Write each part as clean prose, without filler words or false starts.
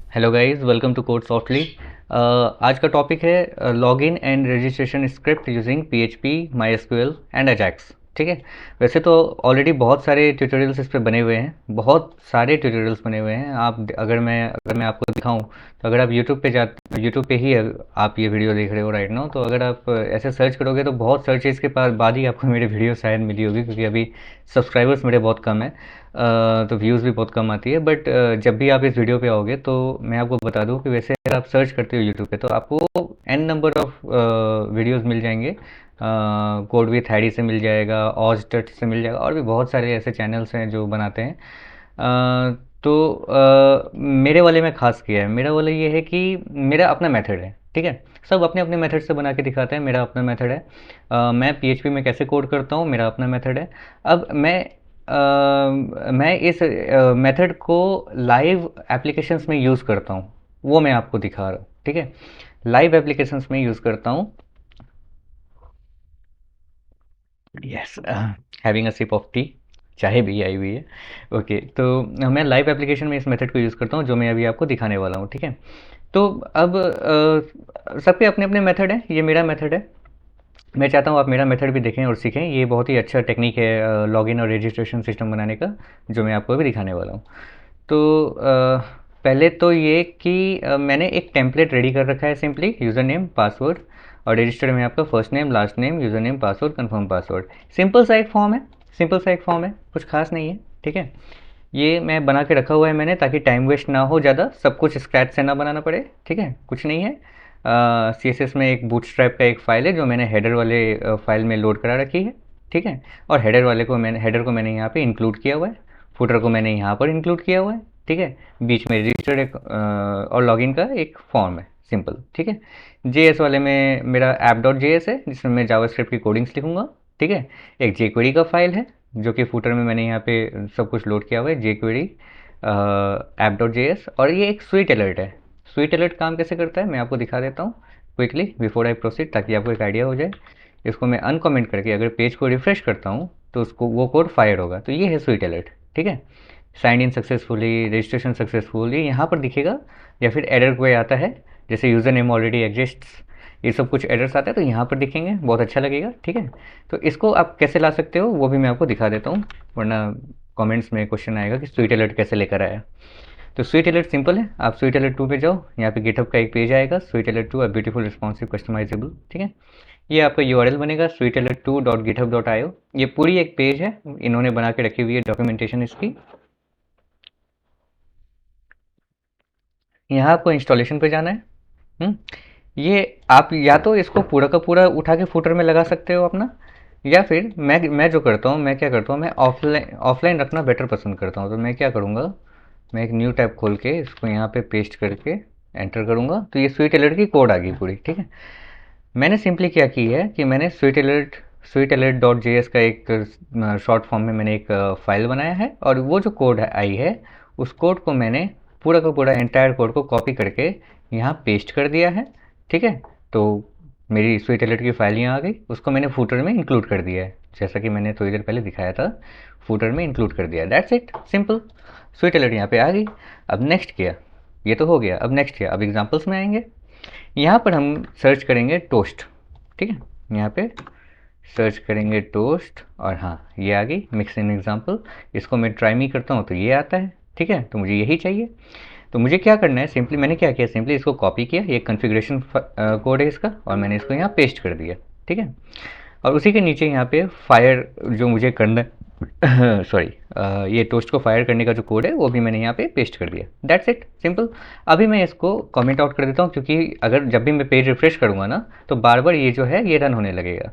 Hello guys, welcome to code softly. आज का topic है login and registration script using PHP, MySQL and AJAX. ठीक है। वैसे तो ऑलरेडी बहुत सारे ट्यूटोरियल्स इस पे बने हुए हैं, बहुत सारे ट्यूटोरियल्स बने हुए हैं। आप अगर मैं आपको दिखाऊं तो अगर आप यूट्यूब पे ही आप ये वीडियो देख रहे हो राइट नाउ, तो अगर आप ऐसे सर्च करोगे तो बहुत सर्चेज के बाद ही आपको मेरी वीडियो शायद मिली होगी, क्योंकि अभी सब्सक्राइबर्स मेरे बहुत कम है। तो व्यूज़ भी बहुत कम आती है। बट जब भी आप इस वीडियो पे आओगे तो मैं आपको बता दूं कि वैसे अगर आप सर्च करते हो यूट्यूब पे तो आपको एन नंबर ऑफ वीडियोस मिल जाएंगे। कोड विथ हैडी से मिल जाएगा, ऑज टच से मिल जाएगा, और भी बहुत सारे ऐसे चैनल्स हैं जो बनाते हैं। मेरे वाले में खास किया है, मेरा वाला ये है कि मेरा अपना मेथड है। ठीक है। सब अपने अपने मेथड से बना के दिखाते हैं, मेरा अपना मेथड है। मैं पीएचपी में कैसे कोड करता हूँ, मेरा अपना मेथड है। अब मैं इस मेथड को लाइव एप्लीकेशंस में यूज़ करता हूँ, वो मैं आपको दिखा रहा हूँ। ठीक है। लाइव एप्लीकेशंस में यूज़ करता हूँ। Yes, having a sip of tea, चाय भी आई हुई है। ओके, तो मैं लाइव एप्लीकेशन में इस मेथड को यूज़ करता हूँ, जो मैं अभी आपको दिखाने वाला हूँ। ठीक है। तो अब सबके अपने अपने मेथड है, ये मेरा मेथड है। मैं चाहता हूँ आप मेरा मेथड भी देखें और सीखें। ये बहुत ही अच्छा टेक्निक है लॉगिन और रजिस्ट्रेशन सिस्टम बनाने का, जो मैं आपको अभी दिखाने वाला हूँ। तो पहले तो ये कि मैंने एक टेम्पलेट रेडी कर रखा है, सिंपली यूज़र नेम पासवर्ड, और रजिस्टर में आपका first name last name user name password confirm password. Simple सा एक फॉर्म है, सिंपल सा एक फॉर्म है, कुछ खास नहीं है। ठीक है। ये मैं बना के रखा हुआ है मैंने, ताकि टाइम वेस्ट ना हो ज़्यादा, सब कुछ स्क्रैच से ना बनाना पड़े। ठीक है, कुछ नहीं है। सी एस एस में एक बूटस्ट्रैप का एक फ़ाइल है, जो मैंने हेडर वाले फाइल में लोड करा रखी है। ठीक है। और हेडर को मैंने यहाँ पे इंक्लूड किया हुआ है। फुटर को मैंने यहाँ पर इंक्लूड किया हुआ है। ठीक है। बीच में रजिस्टर्ड एक और लॉगिन का एक फॉर्म है, सिंपल। ठीक है। जेएस वाले में मेरा ऐप डॉट जेएस है, जिसमें मैं जावास्क्रिप्ट की कोडिंग्स लिखूंगा। ठीक है। एक जेक्वेरी का फाइल है, जो कि फुटर में मैंने यहाँ पे सब कुछ लोड किया हुआ है, जेक्वेरी ऐप डॉट जेएस। और ये एक स्वीट अलर्ट है। स्वीट अलर्ट काम कैसे करता है मैं आपको दिखा देता हूँ क्विकली बिफोर आई प्रोसीड, ताकि आपको एक आइडिया हो जाए। इसको मैं अनकमेंट करके अगर पेज को रिफ्रेश करता हूँ तो उसको वो कोड फायर होगा। तो ये है स्वीट अलर्ट। ठीक है। Sign in successfully, registration successfully यहाँ पर दिखेगा, या फिर एरर कोई आता है, जैसे यूज़र नेम ऑलरेडी एग्जिस्ट्स, ये सब कुछ एरर्स आते हैं तो यहाँ पर दिखेंगे, बहुत अच्छा लगेगा। ठीक है। तो इसको आप कैसे ला सकते हो वो भी मैं आपको दिखा देता हूँ, वरना कमेंट्स में क्वेश्चन आएगा कि स्वीट अलर्ट कैसे लेकर आया। तो स्वीट अलर्ट सिंपल है, आप स्वीट अलर्ट 2 पे जाओ, यहाँ पे गिटहब का एक पेज आएगा, sweet alert 2 beautiful responsive customizable. ठीक है। ये आपका यूआरएल बनेगा sweet alert 2 dot GitHub dot I O. ये पूरी एक पेज है, इन्होंने बना के रखी हुई है डॉक्यूमेंटेशन इसकी। यहाँ आपको इंस्टॉलेशन पे जाना है। हम्म, ये आप या तो इसको पूरा का पूरा उठा के फुटर में लगा सकते हो अपना, या फिर मैं जो करता हूँ, मैं क्या करता हूँ, मैं ऑफलाइन ऑफलाइन रखना बेटर पसंद करता हूँ। तो मैं क्या करूँगा, मैं एक न्यू टैब खोल के इसको यहाँ पे पेस्ट करके एंटर करूँगा, तो ये स्वीट अलर्ट की कोड आ गई पूरी। ठीक है। मैंने सिंपली क्या की है कि मैंने sweet alert dot J S का एक शॉर्ट फॉर्म में मैंने एक फाइल बनाया है, और वो जो कोड आई है उस कोड को मैंने पूरा का पूरा एंटायर कोड को कॉपी करके यहाँ पेस्ट कर दिया है। ठीक है। तो मेरी स्वीट अलर्ट की फाइल यहाँ आ गई, उसको मैंने फूटर में इंक्लूड कर दिया है, जैसा कि मैंने थोड़ी देर पहले दिखाया था। फूटर में इंक्लूड कर दिया, that's it, simple. Sweet alert यहाँ पे आ गई। अब नेक्स्ट किया, ये तो हो गया। अब नेक्स्ट किया, अब एग्जाम्पल्स में आएंगे। यहाँ पर हम सर्च करेंगे टोस्ट। ठीक है। यहाँ पे सर्च करेंगे टोस्ट, और हाँ, ये आ गई मिक्स इन एग्जाम्पल। इसको मैं ट्राई मी करता हूँ तो ये आता है। ठीक है। तो मुझे यही चाहिए। तो मुझे क्या करना है, सिंपली मैंने क्या किया, सिंपली इसको कॉपी किया, ये कन्फिग्रेशन कोड है इसका, और मैंने इसको यहाँ पेस्ट कर दिया। ठीक है। और उसी के नीचे यहाँ पे फायर जो मुझे करना सॉरी, ये टोस्ट को फायर करने का जो कोड है वो भी मैंने यहाँ पे पेस्ट कर दिया, दैट्स इट, सिंपल। अभी मैं इसको कमेंट आउट कर देता हूँ, क्योंकि अगर जब भी मैं पेज रिफ्रेश करूँगा ना, तो बार बार ये जो है ये रन होने लगेगा।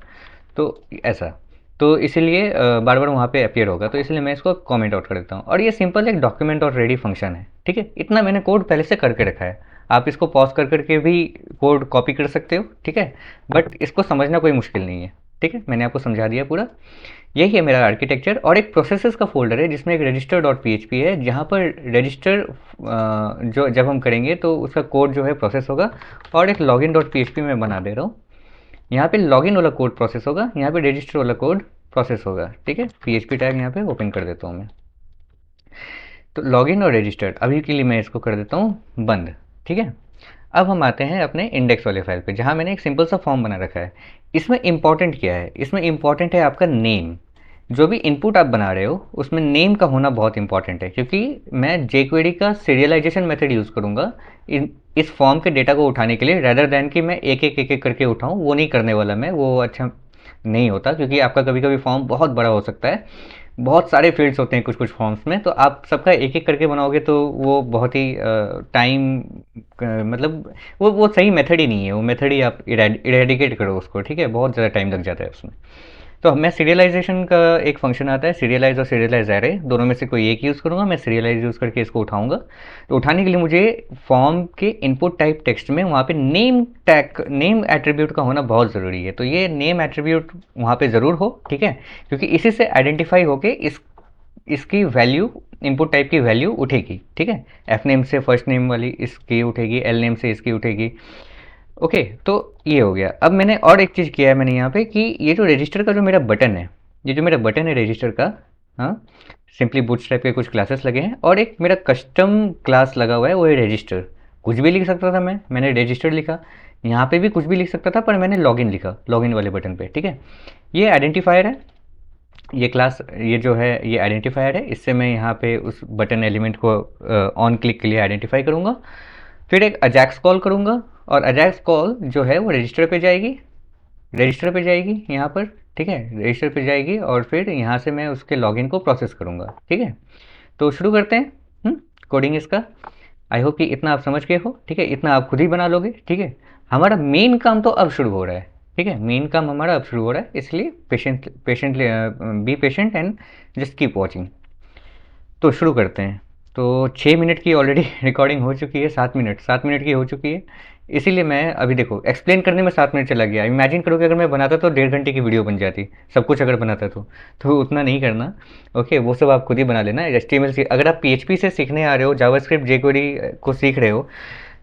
तो ऐसा, तो इसीलिए बार बार वहाँ पे अपीयर होगा, तो इसलिए मैं इसको कमेंट आउट कर देता हूँ। और ये सिंपल एक डॉक्यूमेंट और रेडी फंक्शन है। ठीक है। इतना मैंने कोड पहले से करके रखा है, आप इसको पॉज कर करके भी कोड कॉपी कर सकते हो। ठीक है। बट इसको समझना कोई मुश्किल नहीं है। ठीक है। मैंने आपको समझा दिया पूरा। यही है मेरा आर्किटेक्चर। और एक प्रोसेसेस का फोल्डर है, जिसमें एक register dot P H P है, जहाँ पर रजिस्टर जो जब हम करेंगे तो उसका कोड जो है प्रोसेस होगा। और एक login dot P H P मैं बना दे रहा हूँ, यहाँ पे लॉगिन वाला कोड प्रोसेस होगा, यहाँ पे रजिस्टर वाला कोड प्रोसेस होगा। ठीक है। पी एच पी टैग यहाँ पे ओपन कर देता हूँ मैं। तो लॉगिन और रजिस्टर्ड अभी के लिए मैं इसको कर देता हूँ बंद। ठीक है, अब हम आते हैं अपने इंडेक्स वाले फाइल पे जहाँ मैंने एक सिंपल सा फॉर्म बना रखा है। इसमें इंपॉर्टेंट क्या है, इसमें इंपॉर्टेंट है आपका नेम। जो भी इनपुट आप बना रहे हो उसमें नेम का होना बहुत इंपॉर्टेंट है, क्योंकि मैं jQuery का सीरियलाइजेशन मेथड यूज़ करूँगा इस फॉर्म के डेटा को उठाने के लिए, रेदर दैन कि मैं एक एक करके उठाऊँ। वो नहीं करने वाला मैं, वो अच्छा नहीं होता, क्योंकि आपका कभी कभी फॉर्म बहुत बड़ा हो सकता है, बहुत सारे फील्ड्स होते हैं कुछ कुछ फॉर्म्स में, तो आप सबका एक एक करके बनाओगे तो वो बहुत ही टाइम, मतलब वो सही मेथड ही नहीं है। वो मेथड ही आप इरेडिकेट करो उसको, ठीक है, बहुत ज़्यादा टाइम लग जाता है उसमें। तो मैं सीरियलाइजेशन का एक फंक्शन आता है, सीरियलाइज और सीरियलाइज एरे, दोनों में से कोई एक यूज़ करूँगा। मैं सीरियलाइज यूज़ करके इसको उठाऊंगा। तो उठाने के लिए मुझे फॉर्म के इनपुट टाइप टेक्स्ट में वहाँ पे नेम टैग, नेम एट्रीब्यूट का होना बहुत ज़रूरी है। तो ये नेम एट्रीब्यूट वहाँ पे ज़रूर हो, ठीक है, क्योंकि इसी से आइडेंटिफाई होके इसकी वैल्यू, इनपुट टाइप की वैल्यू उठेगी। ठीक है, एफ नेम से फर्स्ट नेम वाली इसकी उठेगी, एल नेम से इसकी उठेगी। ओके, तो ये हो गया। अब मैंने और एक चीज़ किया है मैंने यहाँ पे कि ये जो रजिस्टर का जो मेरा बटन है, ये जो मेरा बटन है रजिस्टर का, हाँ, सिंपली बूटस्ट्रैप के कुछ क्लासेस लगे हैं और एक मेरा कस्टम क्लास लगा हुआ है, वो है रजिस्टर। कुछ भी लिख सकता था मैंने रजिस्टर लिखा। यहाँ पे भी कुछ भी लिख सकता था, पर मैंने लॉगिन लिखा, लॉगिन वाले बटन पे। ठीक है, ये आइडेंटिफायर है, ये क्लास, ये जो है ये आइडेंटिफायर है। इससे मैं यहाँ पे उस बटन एलिमेंट को ऑन क्लिक के लिए आइडेंटिफाई करूँगा। फिर एक अजैक्स कॉल करूँगा, और अजैक्स कॉल जो है वो रजिस्टर पे जाएगी, रजिस्टर पे जाएगी यहाँ पर। ठीक है, रजिस्टर पे जाएगी और फिर यहाँ से मैं उसके लॉगिन को प्रोसेस करूँगा। ठीक है, तो शुरू करते हैं कोडिंग इसका। आई होप कि इतना आप समझ गए हो। ठीक है, इतना आप खुद ही बना लोगे। ठीक है, हमारा मेन काम तो अब शुरू हो रहा है। ठीक है, मेन काम हमारा अब शुरू हो रहा है, इसलिए patiently be patient and just keep watching. तो शुरू करते हैं। तो 6 मिनट की ऑलरेडी रिकॉर्डिंग हो चुकी है, 7 मिनट की हो चुकी है। इसीलिए मैं अभी देखो एक्सप्लेन करने में 7 मिनट चला गया। इमेजिन करो कि अगर मैं बनाता तो 1.5 घंटे की वीडियो बन जाती, सब कुछ अगर बनाता तो उतना नहीं करना। ओके, वो सब आप खुद ही बना लेना। HTML से अगर आप PHP से सीखने आ रहे हो, जावास्क्रिप्ट jQuery को सीख रहे हो,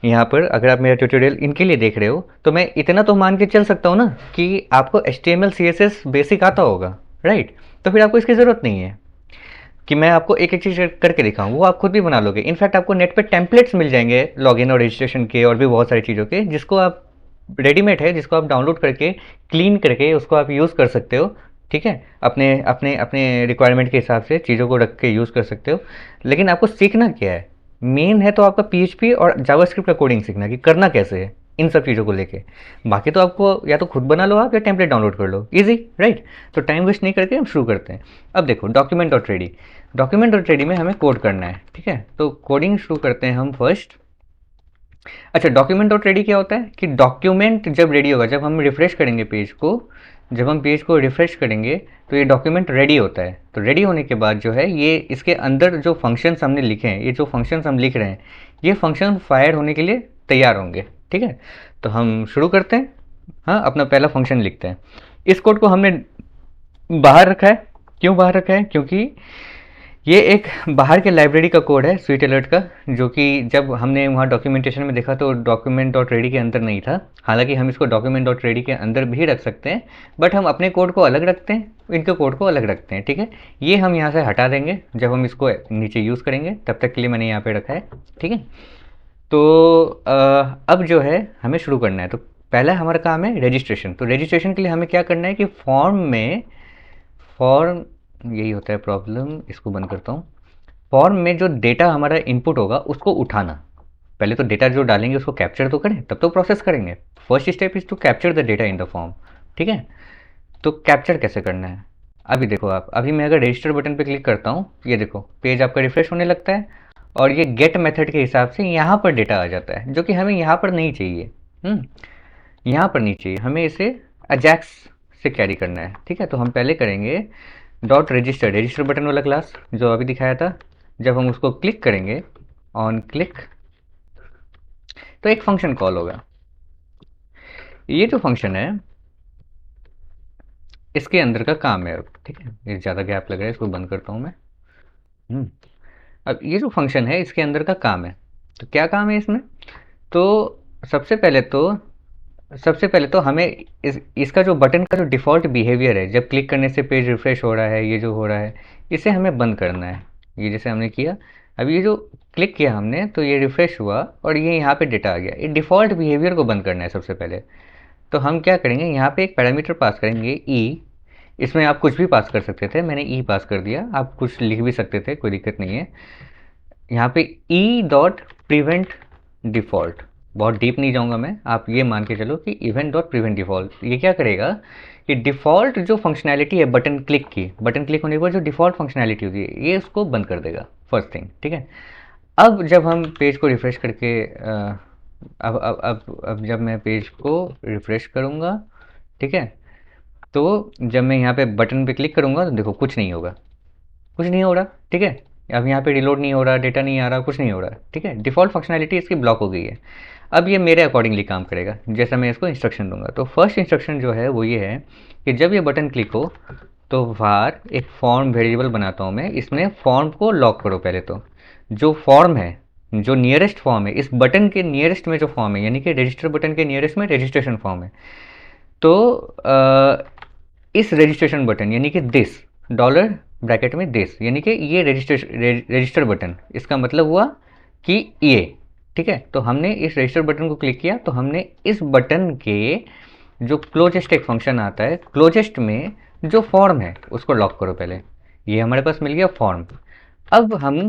यहाँ पर अगर आप मेरा ट्यूटोरियल इनके लिए देख रहे हो, तो मैं इतना तो मान के चल सकता हूँ ना कि आपको HTML CSS बेसिक आता होगा, राइट। तो फिर आपको इसकी ज़रूरत नहीं है कि मैं आपको एक एक चीज़ करके दिखाऊं, वो आप खुद भी बना लोगे। इनफैक्ट आपको नेट पे टेम्पलेट्स मिल जाएंगे लॉगिन और रजिस्ट्रेशन के, और भी बहुत सारी चीज़ों के, जिसको आप रेडीमेड है, जिसको आप डाउनलोड करके क्लीन करके उसको आप यूज़ कर सकते हो। ठीक है, अपने अपने अपने रिक्वायरमेंट के हिसाब से चीज़ों को रख के यूज़ कर सकते हो। लेकिन आपको सीखना क्या है, मेन है तो आपका PHP और जावास्क्रिप्ट का कोडिंग सीखना कि करना कैसे है इन सब चीज़ों को लेके। बाकी तो आपको या तो खुद बना लो आप, या टेम्पलेट डाउनलोड कर लो, इजी, राइट। तो टाइम वेस्ट नहीं करके हम शुरू करते हैं। अब देखो डॉक्यूमेंट.रेडी में हमें कोड करना है। ठीक है, तो कोडिंग शुरू करते हैं हम फर्स्ट। अच्छा, डॉक्यूमेंट.रेडी क्या होता है कि डॉक्यूमेंट जब रेडी होगा, जब हम रिफ्रेश करेंगे पेज को, जब हम पेज को रिफ्रेश करेंगे तो ये डॉक्यूमेंट रेडी होता है। तो रेडी होने के बाद जो है ये इसके अंदर जो फंक्शंस हमने लिखे हैं, ये जो फंक्शंस हम लिख रहे हैं, ये फंक्शन फायर होने के लिए तैयार होंगे। ठीक है, तो हम शुरू करते हैं। हाँ, अपना पहला फंक्शन लिखते हैं। इस कोड को हमने बाहर रखा है। क्यों बाहर रखा है? क्योंकि ये एक बाहर के लाइब्रेरी का कोड है स्वीट अलर्ट का, जो कि जब हमने वहाँ डॉक्यूमेंटेशन में देखा तो document.ready के अंदर नहीं था। हालांकि हम इसको document.ready के अंदर भी रख सकते हैं, बट हम अपने कोड को अलग रखते हैं, इनके कोड को अलग रखते हैं। ठीक है, ये हम यहाँ से हटा देंगे जब हम इसको नीचे यूज़ करेंगे, तब तक के लिए मैंने यहाँ पे रखा है। ठीक है, तो अब जो है हमें शुरू करना है। तो पहला हमारा काम है रजिस्ट्रेशन। तो रजिस्ट्रेशन के लिए हमें क्या करना है कि फॉर्म यही होता है प्रॉब्लम, इसको बंद करता हूँ। फॉर्म में जो डेटा हमारा इनपुट होगा उसको उठाना। पहले तो डेटा जो डालेंगे उसको कैप्चर तो करें, तब तो प्रोसेस करेंगे। First step is to capture the data in the form. ठीक है, तो कैप्चर कैसे करना है अभी देखो आप। अभी मैं अगर रजिस्टर बटन पे क्लिक करता हूँ, ये देखो पेज आपका रिफ्रेश होने लगता है, और ये गेट मेथड के हिसाब से यहाँ पर डेटा आ जाता है, जो कि हमें यहाँ पर नहीं चाहिए। यहाँ पर नहीं चाहिए, हमें इसे अजैक्स से कैरी करना है। ठीक है, तो हम पहले करेंगे रजिस्टर बटन वाला क्लास जो अभी दिखाया था। जब हम उसको क्लिक करेंगे, ऑन क्लिक, तो एक फंक्शन कॉल होगा। ये जो फंक्शन है इसके अंदर का काम है अब। ठीक है, ये ज़्यादा गैप लग रहा है, इसको बंद करता हूँ मैं। अब ये जो फंक्शन है इसके अंदर का काम है। तो क्या काम है इसमें? तो सबसे पहले तो सबसे पहले तो हमें इसका जो बटन का जो डिफ़ॉल्ट बिहेवियर है, जब क्लिक करने से पेज रिफ्रेश हो रहा है, ये जो हो रहा है, इसे हमें बंद करना है। ये जैसे हमने किया, अब ये जो क्लिक किया हमने तो ये रिफ्रेश हुआ और ये यहाँ पे डेटा आ गया। ये डिफ़ॉल्ट बिहेवियर को बंद करना है सबसे पहले। तो हम क्या करेंगे, यहाँ पे एक पैरामीटर पास करेंगे ई। इसमें आप कुछ भी पास कर सकते थे, मैंने ई पास कर दिया, आप कुछ लिख भी सकते थे, कोई दिक्कत नहीं है। यहाँ पे ई डॉट प्रिवेंट डिफ़ॉल्ट, बहुत डीप नहीं जाऊँगा मैं, आप ये मान के चलो कि इवेंट डॉट प्रिवेंट डिफ़ॉल्ट ये क्या करेगा कि डिफ़ॉल्ट जो फंक्शनैलिटी है बटन क्लिक की, बटन क्लिक होने के बाद जो डिफ़ॉल्ट फंक्शनैलिटी होती है ये उसको बंद कर देगा, फर्स्ट थिंग, ठीक है। अब जब हम पेज को रिफ़्रेश करके अब जब मैं पेज को रिफ़्रेश करूँगा, ठीक है, तो जब मैं यहाँ पे बटन पे क्लिक करूँगा तो देखो कुछ नहीं होगा, कुछ नहीं हो रहा, ठीक है। अब यहाँ पे रिलोड नहीं हो रहा, डेटा नहीं आ रहा, कुछ नहीं हो रहा, ठीक है। डिफ़ॉल्ट फंक्शनैलिटी इसकी ब्लॉक हो गई है। अब ये मेरे अकॉर्डिंगली काम करेगा, जैसा मैं इसको इंस्ट्रक्शन दूंगा। तो फर्स्ट इंस्ट्रक्शन जो है वो ये है कि जब ये बटन क्लिक हो तो बाहर एक फॉर्म वेरिएबल बनाता हूँ मैं, इसमें फॉर्म को लॉक करो पहले। तो जो फॉर्म है, जो नियरेस्ट फॉर्म है, इस बटन के नियरेस्ट में जो फॉर्म है, यानी कि रजिस्टर बटन के नियरेस्ट में रजिस्ट्रेशन फॉर्म है, तो इस रजिस्ट्रेशन बटन यानी कि दिस डॉलर ब्रैकेट में दिस, यानी कि ये रजिस्टर बटन, इसका मतलब हुआ कि ये, ठीक है। तो हमने इस रजिस्टर बटन को क्लिक किया तो हमने इस बटन के जो क्लोजेस्ट एक फंक्शन आता है, क्लोजेस्ट में जो फॉर्म है उसको लॉक करो पहले। ये हमारे पास मिल गया फॉर्म। अब हम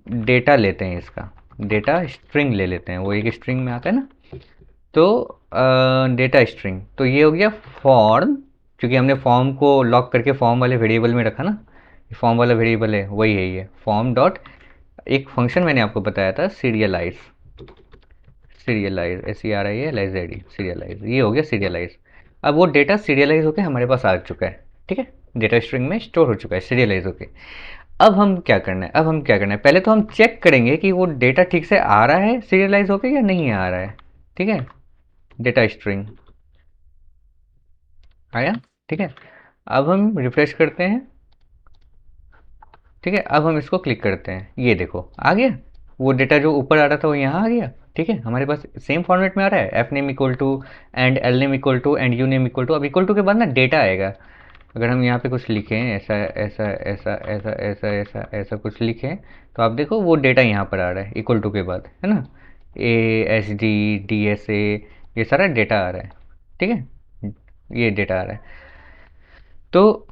डेटा लेते हैं, इसका डेटा स्ट्रिंग ले लेते हैं, वो एक स्ट्रिंग में आता है ना। तो डेटा स्ट्रिंग, तो ये हो गया फॉर्म, क्योंकि हमने फॉर्म को लॉक करके फॉर्म वाले वेरिएबल में रखा ना, फॉर्म वाला वेरिएबल है वही है ये फॉर्म डॉट, एक फंक्शन मैंने आपको बताया था सीरियलाइज, सीरियलाइज SERIALIZED सीरियलाइज, ये हो गया सीरियलाइज। अब वो डेटा सीरियलाइज होकर हमारे पास आ चुका है, ठीक है, डेटा स्ट्रिंग में स्टोर हो चुका है सीरियलाइज होके। अब हम क्या करना है, अब हम क्या करना है, पहले तो हम चेक करेंगे कि वो डेटा ठीक से आ रहा है सीरियलाइज होके या नहीं आ रहा है, ठीक है। डेटा स्ट्रिंग आया, ठीक है। अब हम रिफ्रेश करते हैं, ठीक है। अब हम इसको क्लिक करते हैं, ये देखो आ गया, वो डेटा जो ऊपर आ रहा था वो यहाँ आ गया, ठीक है। हमारे पास सेम फॉर्मेट में आ रहा है, F name equal to and L name equal to and U name equal to. अब इक्वल टू के बाद ना डेटा आएगा, अगर हम यहाँ पे कुछ लिखें ऐसा ऐसा ऐसा ऐसा ऐसा ऐसा ऐसा कुछ लिखें तो आप देखो वो डेटा यहाँ पर आ रहा है इक्वल टू के बाद, है ना, ASD DSA ये सारा डेटा आ रहा है, ठीक है, ये डेटा आ रहा है। तो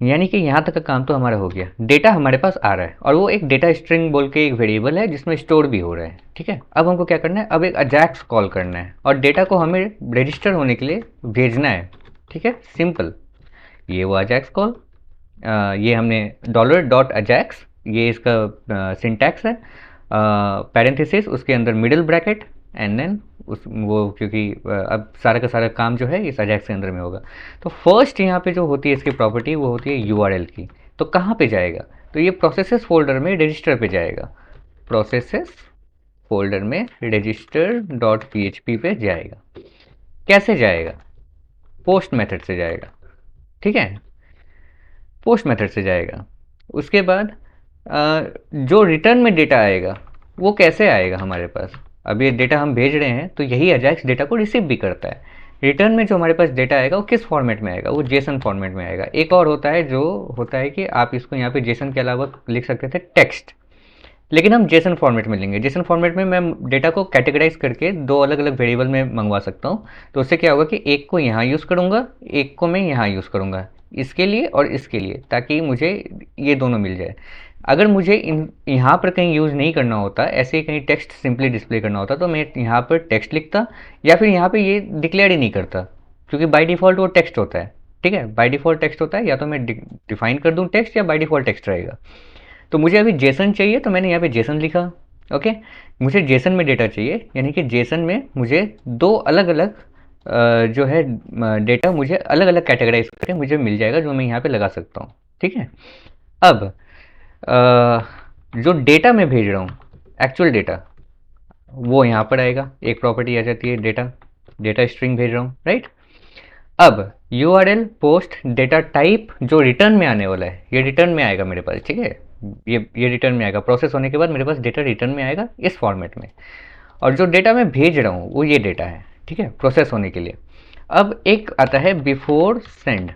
यानी कि यहाँ तक का काम तो हमारा हो गया, डेटा हमारे पास आ रहा है और वो एक डेटा स्ट्रिंग बोल के एक वेरिएबल है जिसमें स्टोर भी हो रहा है, ठीक है। अब हमको क्या करना है, अब एक अजैक्स कॉल करना है और डेटा को हमें रजिस्टर होने के लिए भेजना है, ठीक है, सिंपल। ये वो अजैक्स कॉल, ये हमने डॉलर डॉट अजैक्स, ये इसका सिंटैक्स है, पैरेंथेसिस उसके अंदर मिडिल ब्रैकेट एंड देन उस वो, क्योंकि अब सारा का सारा काम जो है इस अजैक्स के अंदर में होगा। तो फर्स्ट यहाँ पे जो होती है इसकी प्रॉपर्टी वो होती है URL की। तो कहाँ पे जाएगा, तो ये प्रोसेसेस फोल्डर में रजिस्टर पे जाएगा, प्रोसेसेस फोल्डर में रजिस्टर डॉट PHP पे जाएगा। कैसे जाएगा, पोस्ट मेथड से जाएगा, ठीक है, पोस्ट मेथड से जाएगा। उसके बाद जो रिटर्न में डेटा आएगा वो कैसे आएगा हमारे पास, अब ये डेटा हम भेज रहे हैं तो यही अजैक्स डेटा को रिसीव भी करता है। रिटर्न में जो हमारे पास डेटा आएगा वो किस फॉर्मेट में आएगा, वो जेसन फॉर्मेट में आएगा। एक और होता है जो होता है कि आप इसको यहाँ पे जेसन के अलावा लिख सकते थे टेक्स्ट, लेकिन हम जेसन फॉर्मेट में लेंगे। जेसन फॉर्मेट में मैं डेटा को कैटेगराइज करके दो अलग अलग वेरिएबल में मंगवा सकता हूँ। तो उससे क्या होगा कि एक को यहाँ यूज़ करूँगा, एक को मैं यहाँ यूज़ करूँगा, इसके लिए और इसके लिए, ताकि मुझे ये दोनों मिल जाए। अगर मुझे इन यहाँ पर कहीं यूज़ नहीं करना होता, ऐसे ही कहीं टेक्स्ट सिंपली डिस्प्ले करना होता, तो मैं यहाँ पर टेक्स्ट लिखता या फिर यहाँ पर ये डिक्लेयर ही नहीं करता, क्योंकि बाई डिफ़ॉल्ट वो टेक्स्ट होता है, ठीक है, बाई डिफ़ॉल्ट टेक्स्ट होता है। या तो मैं डिफाइन कर दूँ टेक्स्ट या बाई डिफ़ॉल्ट टेक्स्ट रहेगा। तो मुझे अभी जेसन चाहिए तो मैंने यहाँ पे जेसन लिखा, ओके। मुझे जेसन में डेटा चाहिए, यानी कि जेसन में मुझे दो अलग अलग जो है डेटा मुझे अलग अलग कैटेगराइज करके मुझे मिल जाएगा, जो मैं यहाँ पे लगा सकता हूँ, ठीक है। अब जो डेटा मैं भेज रहा हूँ, एक्चुअल डेटा, वो यहाँ पर आएगा, एक प्रॉपर्टी आ जाती है डेटा, डेटा स्ट्रिंग भेज रहा हूँ, राइट। अब URL पोस्ट डेटा टाइप जो रिटर्न में आने वाला है, ये रिटर्न में आएगा मेरे पास, ठीक है, ये रिटर्न में आएगा, प्रोसेस होने के बाद मेरे पास डेटा रिटर्न में आएगा इस फॉर्मेट में। और जो डेटा मैं भेज रहा हूँ वो ये डेटा है, ठीक है, प्रोसेस होने के लिए। अब एक आता है बिफोर सेंड।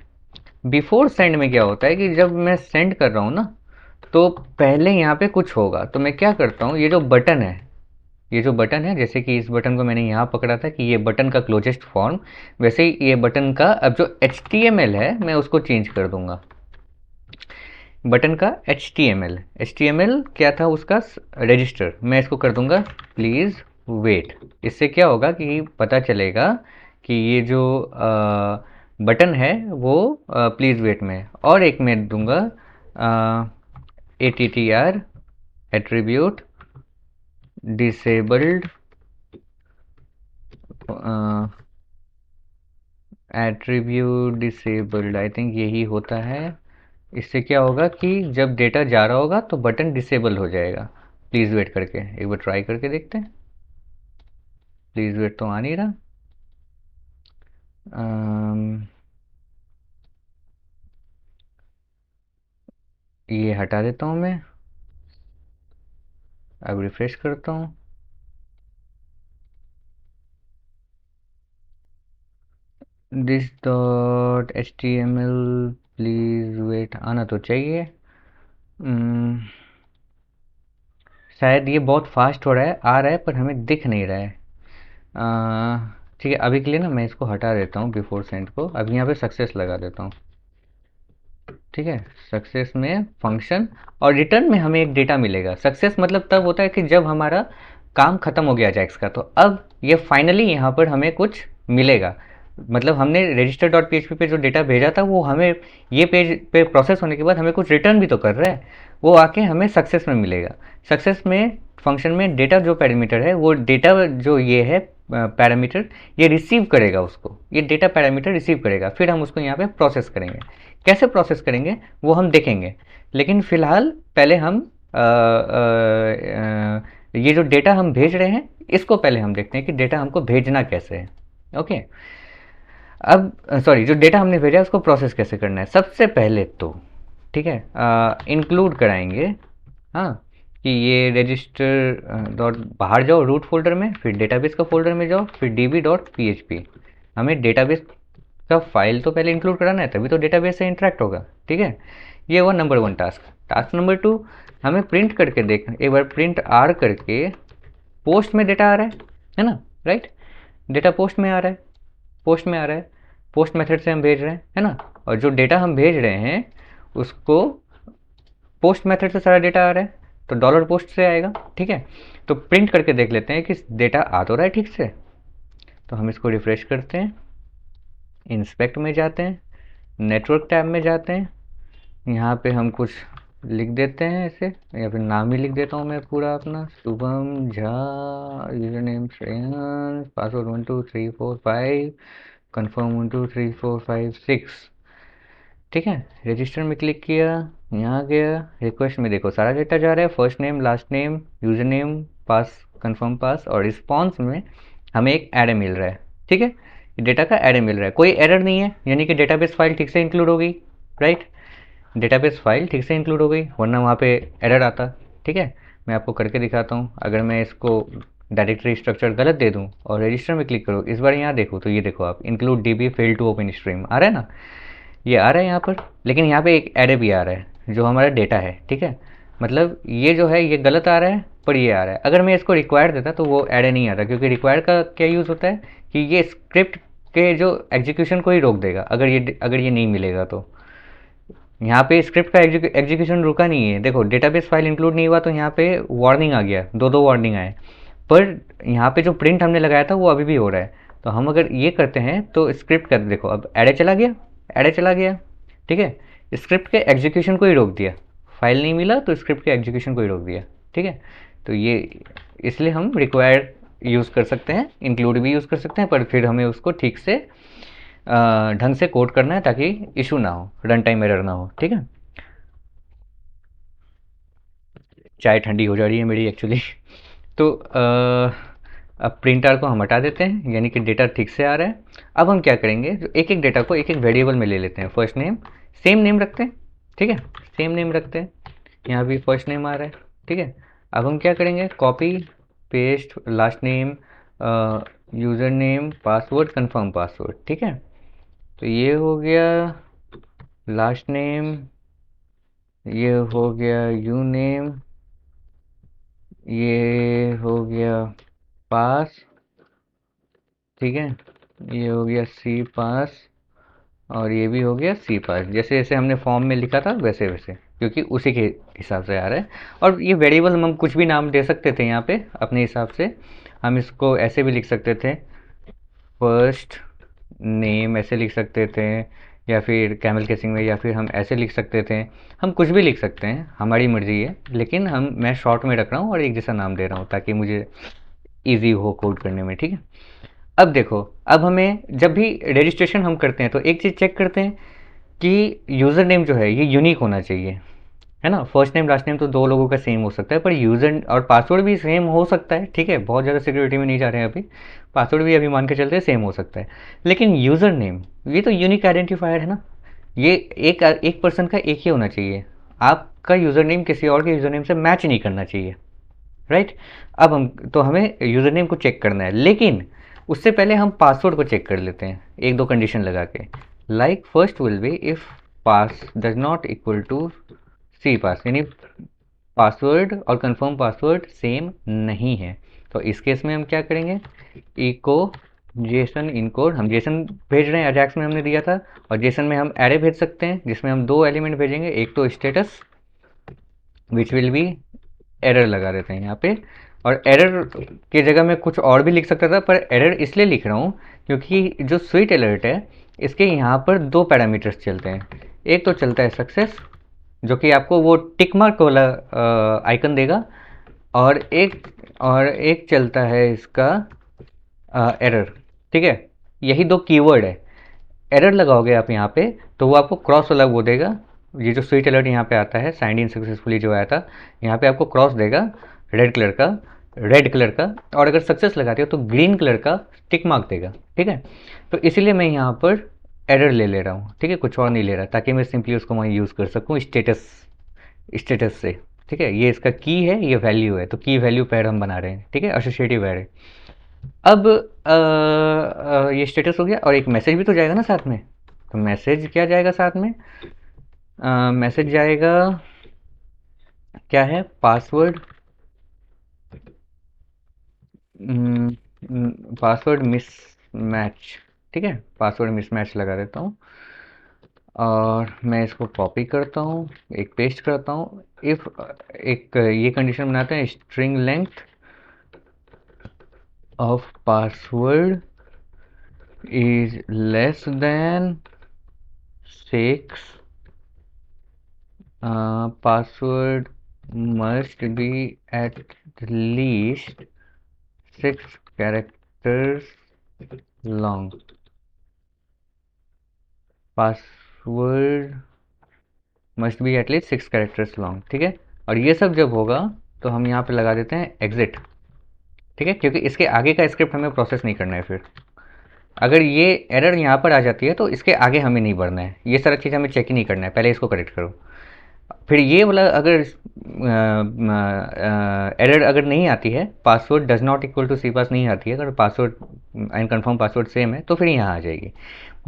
बिफोर सेंड में क्या होता है कि जब मैं सेंड कर रहा हूँ ना, तो पहले यहाँ पे कुछ होगा, तो मैं क्या करता हूँ, ये जो बटन है, ये जो बटन है, जैसे कि इस बटन को मैंने यहाँ पकड़ा था कि ये बटन का क्लोजेस्ट फॉर्म, वैसे ही ये बटन का अब जो HTML है मैं उसको चेंज कर दूंगा। बटन का HTML क्या था उसका, रजिस्टर, मैं इसको कर दूंगा प्लीज़ वेट। इससे क्या होगा कि पता चलेगा कि ये जो बटन है वो प्लीज़ वेट में है। और एक मैं दूंगा ATTR attribute disabled, attribute disabled, I think यही होता है। इससे क्या होगा कि जब डेटा जा रहा होगा तो बटन डिसेबल हो जाएगा। प्लीज़ वेट करके एक बार ट्राई करके देखते हैं। प्लीज़ वेट तो आ नहीं रहा। ये हटा देता हूँ मैं, अब रिफ्रेश करता हूँ। This dot HTML please wait आना तो चाहिए। शायद ये बहुत फास्ट हो रहा है, आ रहा है पर हमें दिख नहीं रहा है। ठीक है, अभी के लिए ना मैं इसको हटा देता हूँ बिफोर सेंड को, अभी यहाँ पे सक्सेस लगा देता हूँ। ठीक है, सक्सेस में फंक्शन, और रिटर्न में हमें एक डेटा मिलेगा। सक्सेस मतलब तब होता है कि जब हमारा काम खत्म हो गया जैक्स का, तो अब ये फाइनली यहाँ पर हमें कुछ मिलेगा। मतलब हमने रजिस्टर डॉट PHP पे जो डेटा भेजा था वो हमें ये पेज पे प्रोसेस होने के बाद हमें कुछ रिटर्न भी तो कर रहा है, वो आके हमें सक्सेस में मिलेगा। सक्सेस में फंक्शन में डेटा जो पैरामीटर है, वो डेटा जो ये है पैरामीटर, ये रिसीव करेगा उसको, ये डेटा पैरामीटर रिसीव करेगा, फिर हम उसको यहाँ पे प्रोसेस करेंगे। कैसे प्रोसेस करेंगे वो हम देखेंगे, लेकिन फिलहाल पहले हम ये जो डेटा हम भेज रहे हैं इसको पहले हम देखते हैं कि डेटा हमको भेजना कैसे है। ओके, अब सॉरी, जो डेटा हमने भेजा है उसको प्रोसेस कैसे करना है। सबसे पहले तो ठीक है, इंक्लूड कराएंगे, हाँ, कि ये रजिस्टर डॉट, बाहर जाओ रूट फोल्डर में, फिर डेटाबेस का फोल्डर में जाओ, फिर db.php, हमें डेटाबेस का फाइल तो पहले इंक्लूड कराना है, तभी तो डेटाबेस से इंटरेक्ट होगा। ठीक है, ये हुआ नंबर 1 टास्क। टास्क नंबर 2, हमें प्रिंट करके देख, एक बार प्रिंट आर करके, पोस्ट में डेटा आ रहा है ना, राइट, डेटा पोस्ट में आ रहा है, पोस्ट में आ रहा है, पोस्ट मेथड से हम भेज रहे हैं, है ना, और जो डेटा हम भेज रहे हैं उसको पोस्ट मेथड से सारा डेटा आ रहा है, तो डॉलर पोस्ट से आएगा। ठीक है, तो प्रिंट करके देख लेते हैं कि डेटा आ तो रहा है ठीक से। तो हम इसको रिफ्रेश करते हैं, इंस्पेक्ट में जाते हैं, नेटवर्क टैब में जाते हैं, यहाँ पे हम कुछ लिख देते हैं ऐसे, या फिर नाम ही लिख देता हूँ मैं पूरा अपना, Shubham Jha, user name Shreyans, password 12345, confirm 12345 6। ठीक है, रजिस्टर में क्लिक किया, यहाँ गया, रिक्वेस्ट में देखो सारा डेटा जा रहा है, first name, last name, user name, pass, confirm pass, और रिस्पॉन्स में हमें एक एरे मिल रहा है। ठीक है, डेटा का एरे मिल रहा है, कोई एरर नहीं है, यानी कि डेटाबेस फाइल ठीक से इंक्लूड हो गई, राइट, डेटाबेस फाइल ठीक से इंक्लूड हो गई, वरना वहाँ पे एरर आता। ठीक है, मैं आपको करके दिखाता हूँ। अगर मैं इसको डायरेक्टरी स्ट्रक्चर गलत दे दूँ और रजिस्टर में क्लिक करो, इस बार यहाँ देखो, तो ये देखो आप, include DB fail to open stream आ रहा है ना, ये आ रहा है यहाँ पर, लेकिन यहाँ पे एक एरे भी आ रहा है जो हमारा डेटा है। ठीक है, मतलब ये जो है ये गलत आ रहा है, पर ये आ रहा है। अगर मैं इसको रिक्वायर्ड देता तो वो एरे नहीं आता, क्योंकि रिक्वायर्ड का क्या यूज़ होता है कि ये स्क्रिप्ट के जो एग्जीक्यूशन को ही रोक देगा, अगर ये नहीं मिलेगा तो। यहाँ पे स्क्रिप्ट का एग्जीक्यूशन रुका नहीं है, देखो डेटाबेस फाइल इंक्लूड नहीं हुआ तो यहाँ पे वार्निंग आ गया, दो वार्निंग आए, पर यहाँ पे जो प्रिंट हमने लगाया था वो अभी भी हो रहा है। तो हम अगर ये करते हैं तो स्क्रिप्ट कर, देखो अब एरे चला गया, एरे चला गया। ठीक है, स्क्रिप्ट के एग्जीक्यूशन को ही रोक दिया, फाइल नहीं मिला तो स्क्रिप्ट के एग्जीक्यूशन को ही रोक दिया। ठीक है, तो ये इसलिए हम रिक्वायर्ड यूज़ कर सकते हैं, इंक्लूड भी यूज़ कर सकते हैं, पर फिर हमें उसको ठीक से ढंग से कोड करना है ताकि इशू ना हो, रन टाइम एरर ना हो। ठीक है, चाय ठंडी हो जा रही है मेरी एक्चुअली। तो अब प्रिंटर को हम हटा देते हैं, यानी कि डेटा ठीक से आ रहा है। अब हम क्या करेंगे, जो एक एक डेटा को एक एक वेरिएबल में ले लेते हैं। फर्स्ट नेम, सेम नेम रखते हैं। ठीक है, सेम नेम रखते हैं, यहाँ भी फर्स्ट नेम आ रहा है। ठीक है, अब हम क्या करेंगे, copy paste last name, user name, password, confirm password. ठीक है, तो ये हो गया लास्ट नेम, ये हो गया यू नेम, ये हो गया पास, ठीक है, ये हो गया सी पास, और ये भी हो गया सी पास। जैसे जैसे हमने फॉर्म में लिखा था वैसे वैसे, क्योंकि उसी के हिसाब से आ रहा है। और ये वेरिएबल हम कुछ भी नाम दे सकते थे यहाँ पे अपने हिसाब से। हम इसको ऐसे भी लिख सकते थे, फर्स्ट नेम ऐसे लिख सकते थे, या फिर कैमल केसिंग में, या फिर हम ऐसे लिख सकते थे। हम कुछ भी लिख सकते हैं, हमारी मर्जी है, लेकिन मैं शॉर्ट में रख रहा हूँ और एक जैसा नाम दे रहा हूँ ताकि मुझे ईजी हो कोड करने में, ठीक है। अब देखो, अब हमें जब भी रजिस्ट्रेशन हम करते हैं तो एक चीज़ चेक करते हैं कि यूज़र नेम जो है ये यूनिक होना चाहिए, है ना। फर्स्ट नेम लास्ट नेम तो दो लोगों का सेम हो सकता है, पर यूज़र और पासवर्ड भी सेम हो सकता है, ठीक है। बहुत ज़्यादा सिक्योरिटी में नहीं जा रहे हैं अभी, पासवर्ड भी अभी मान के चलते हैं सेम हो सकता है। लेकिन यूज़र नेम ये तो यूनिक आइडेंटिफायर है ना, ये एक एक पर्सन का एक ही होना चाहिए। आपका यूज़र नेम किसी और के यूज़र नेम से मैच नहीं करना चाहिए, राइट। अब हम तो हमें यूज़र नेम को चेक करना है, लेकिन उससे पहले हम पासवर्ड को चेक कर लेते हैं एक दो कंडीशन लगा के। Like first will be if pass does not equal to c pass, यानी पासवर्ड और कंफर्म पासवर्ड सेम नहीं है। तो इस केस में हम क्या करेंगे, इको जेसन इनकोड, हम जेसन भेज रहे हैं, अजैक्स में हमने दिया था, और जेसन में हम एरे भेज सकते हैं जिसमें हम दो एलिमेंट भेजेंगे, एक तो status which will be error लगा देते हैं यहाँ पे। और एरर की जगह मैं कुछ और भी लिख सकता था, पर एरर इसलिए लिख रहा हूँ क्योंकि जो स्वीट अलर्ट है इसके यहाँ पर दो पैरामीटर्स चलते हैं। एक तो चलता है सक्सेस, जो कि आपको वो टिक मार्क वाला आइकन देगा, और एक चलता है इसका एरर, ठीक है। यही दो कीवर्ड है। एरर लगाओगे आप यहाँ पे तो वो आपको क्रॉस वाला वो देगा। ये जो स्वीट अलर्ट यहाँ पे आता है साइंड इन सक्सेसफुली जो आया था, यहाँ पे आपको क्रॉस देगा रेड कलर का, और अगर सक्सेस लगाते हो तो ग्रीन कलर का टिक मार्क देगा, ठीक है। तो इसीलिए मैं यहाँ पर एरर ले ले रहा हूँ, ठीक है, कुछ और नहीं ले रहा, ताकि मैं सिंपली उसको वहीं यूज़ कर सकूँ स्टेटस से, ठीक है। ये इसका की है, ये वैल्यू है, तो की वैल्यू पैर हम बना रहे हैं, ठीक है, एसोसिएटिव एरे। अब ये स्टेटस हो गया, और एक मैसेज भी तो जाएगा ना साथ में। तो मैसेज क्या जाएगा साथ में, मैसेज जाएगा, क्या है, पासवर्ड, पासवर्ड मिसमैच, ठीक है, पासवर्ड मिसमैच लगा देता हूँ। और मैं इसको कॉपी करता हूँ, एक पेस्ट करता हूँ। इफ़ एक ये कंडीशन बनाते हैं, string length of password is less then 6, password must be at least 6 characters long. Password must be at least 6 characters long, ठीक है। और ये सब जब होगा तो हम यहाँ पे लगा देते हैं एग्जिट, ठीक है, क्योंकि इसके आगे का स्क्रिप्ट हमें प्रोसेस नहीं करना है। फिर अगर ये एरर यहाँ पर आ जाती है तो इसके आगे हमें नहीं बढ़ना है, ये सारा चीज़ हमें चेक ही नहीं करना है, पहले इसको करेक्ट करो। फिर ये वाला अगर एरर अगर नहीं आती है, password does not equal to c pass नहीं आती है, अगर password and confirm password same है, तो फिर यहाँ आ जाएगी।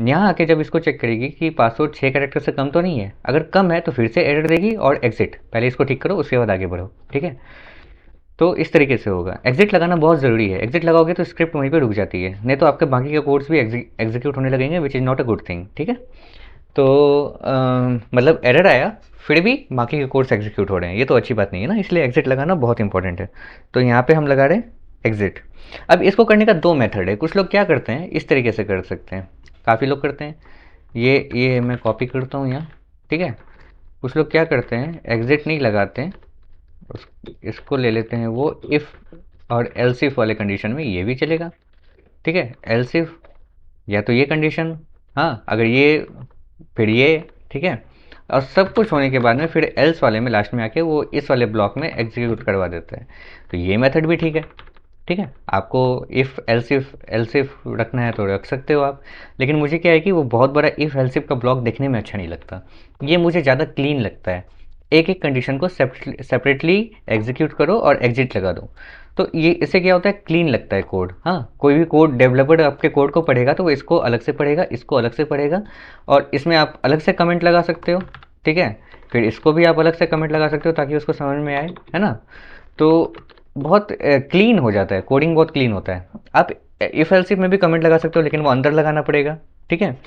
यहाँ आके जब इसको चेक करेगी कि पासवर्ड 6 कैरेक्टर से कम तो नहीं है, अगर कम है तो फिर से एरर देगी और एग्जिट, पहले इसको ठीक करो उसके बाद आगे बढ़ो, ठीक है। तो इस तरीके से होगा। एग्जिट लगाना बहुत ज़रूरी है, एग्जिट लगाओगे तो स्क्रिप्ट वहीं पे रुक जाती है, नहीं तो आपके बाकी के कोड्स भी एग्जीक्यूट होने लगेंगे, which is not a good thing, ठीक है। तो मतलब एरर आया फिर भी बाकी के कोड्स एग्जीक्यूट हो रहे हैं, ये तो अच्छी बात नहीं है ना, इसलिए एग्जिट लगाना बहुत इंपॉर्टेंट है। तो यहाँ पे हम लगा रहे हैं एग्जिट। अब इसको करने का दो मेथड है, कुछ लोग क्या करते हैं इस तरीके से कर सकते हैं, काफ़ी लोग करते हैं। ये मैं कॉपी करता हूँ यहाँ, ठीक है। कुछ लोग क्या करते हैं, एग्जिट नहीं लगाते हैं, इसको ले लेते हैं वो इफ़ और एल्स इफ वाले कंडीशन में ये भी चलेगा, ठीक है। एल्स इफ या तो ये कंडीशन, हाँ, अगर ये फिर ये, ठीक है। और सब कुछ होने के बाद में फिर एल्स वाले में लास्ट में आके वो इस वाले ब्लॉक में एग्जीक्यूट करवा देता है। तो ये मेथड भी ठीक है, ठीक है। आपको इफ़ एल्स इफ रखना है तो रख सकते हो आप, लेकिन मुझे क्या है कि वो बहुत बड़ा इफ़ एल्स इफ का ब्लॉक देखने में अच्छा नहीं लगता, ये मुझे ज़्यादा क्लीन लगता है। एक एक कंडीशन को सेपरेटली एग्जीक्यूट करो और एग्जिट लगा दो, तो ये इससे क्या होता है, क्लीन लगता है कोड। हाँ, कोई भी कोड डेवलपर आपके कोड को पढ़ेगा तो वो इसको अलग से पढ़ेगा, इसको अलग से पढ़ेगा, और इसमें आप अलग से कमेंट लगा सकते हो, ठीक है। फिर इसको भी आप अलग से कमेंट लगा सकते हो ताकि उसको समझ में आए, है ना। तो बहुत क्लीन हो जाता है, कोडिंग बहुत क्लीन होता है। आप इफ एल्स इफ में भी कमेंट लगा सकते हो, लेकिन वो अंदर लगाना पड़ेगा, ठीक है।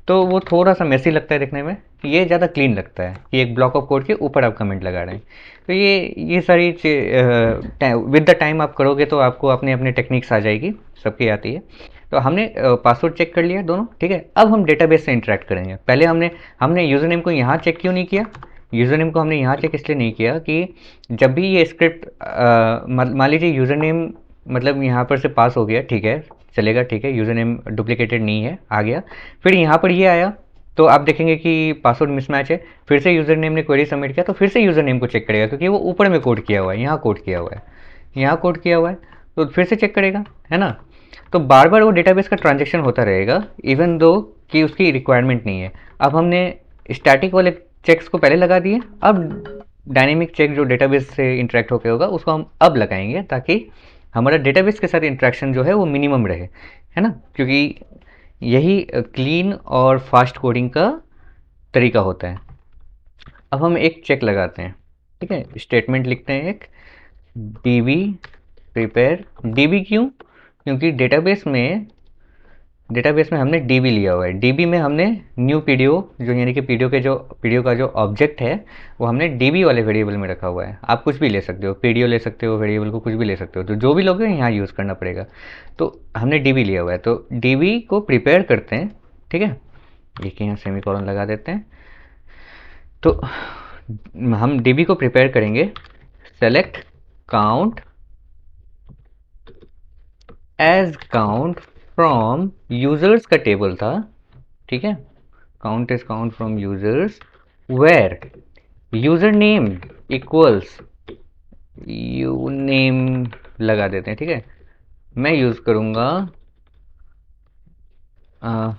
तो वो थोड़ा सा मेसी लगता है देखने में, ये ज़्यादा क्लीन लगता है कि एक ब्लॉक ऑफ कोड के ऊपर आप कमेंट लगा रहे हैं। तो ये सारी विद द टाइम आप करोगे तो आपको अपनी अपनी टेक्निक्स आ जाएगी, सबकी आती है। तो हमने पासवर्ड चेक कर लिया दोनों, ठीक है। अब हम डेटाबेस से इंटरेक्ट करेंगे। पहले हमने हमने यूज़र नेम को यहाँ चेक क्यों नहीं किया? यूज़र नेम को हमने यहाँ चेक इसलिए नहीं किया कि जब भी ये स्क्रिप्ट मान लीजिए यूज़र नेम मतलब यहाँ पर से पास हो गया, ठीक है, चलेगा, ठीक है, यूज़र नेम डुप्लीकेटेड नहीं है, आ गया। फिर यहाँ पर ये आया तो आप देखेंगे कि पासवर्ड मिसमैच है। फिर से यूज़र नेम ने क्वेरी सबमिट किया तो फिर से यूज़र नेम को चेक करेगा, क्योंकि वो ऊपर में कोड किया हुआ है, यहाँ कोड किया हुआ है, यहाँ कोड किया हुआ है, तो फिर से चेक करेगा, है ना। तो बार बार वो डेटाबेस का ट्रांजेक्शन होता रहेगा, इवन दो कि उसकी रिक्वायरमेंट नहीं है। अब हमने स्टैटिक वाले चेक्स को पहले लगा दिए, अब डायनेमिक चेक जो डेटाबेस से इंटरेक्ट होकर होगा उसको हम अब लगाएंगे, ताकि हमारा डेटाबेस के साथ इंटरेक्शन जो है वो मिनिमम रहे, है ना। क्योंकि यही क्लीन और फास्ट कोडिंग का तरीका होता है। अब हम एक चेक लगाते हैं, ठीक है, स्टेटमेंट लिखते हैं एक db प्रिपेयर। db क्यों? क्योंकि डेटाबेस में हमने db लिया हुआ है। db में हमने न्यू पीडीओ जो यानी कि पीडीओ का जो ऑब्जेक्ट है वो हमने db वाले वेरिएबल में रखा हुआ है। आप कुछ भी ले सकते हो, पीडीओ ले सकते हो, वेरिएबल को कुछ भी ले सकते हो, तो जो भी लोगे यहाँ यूज़ करना पड़ेगा। तो हमने db लिया हुआ है, तो db को प्रिपेयर करते हैं, ठीक है। देखिए यहाँ सेमीकोलन लगा देते हैं। तो हम db को प्रिपेयर करेंगे, select count as count from users का टेबल था, ठीक है। Count is count from users where user name equals U name लगा देते हैं, ठीक है। मैं यूज़ करूँगा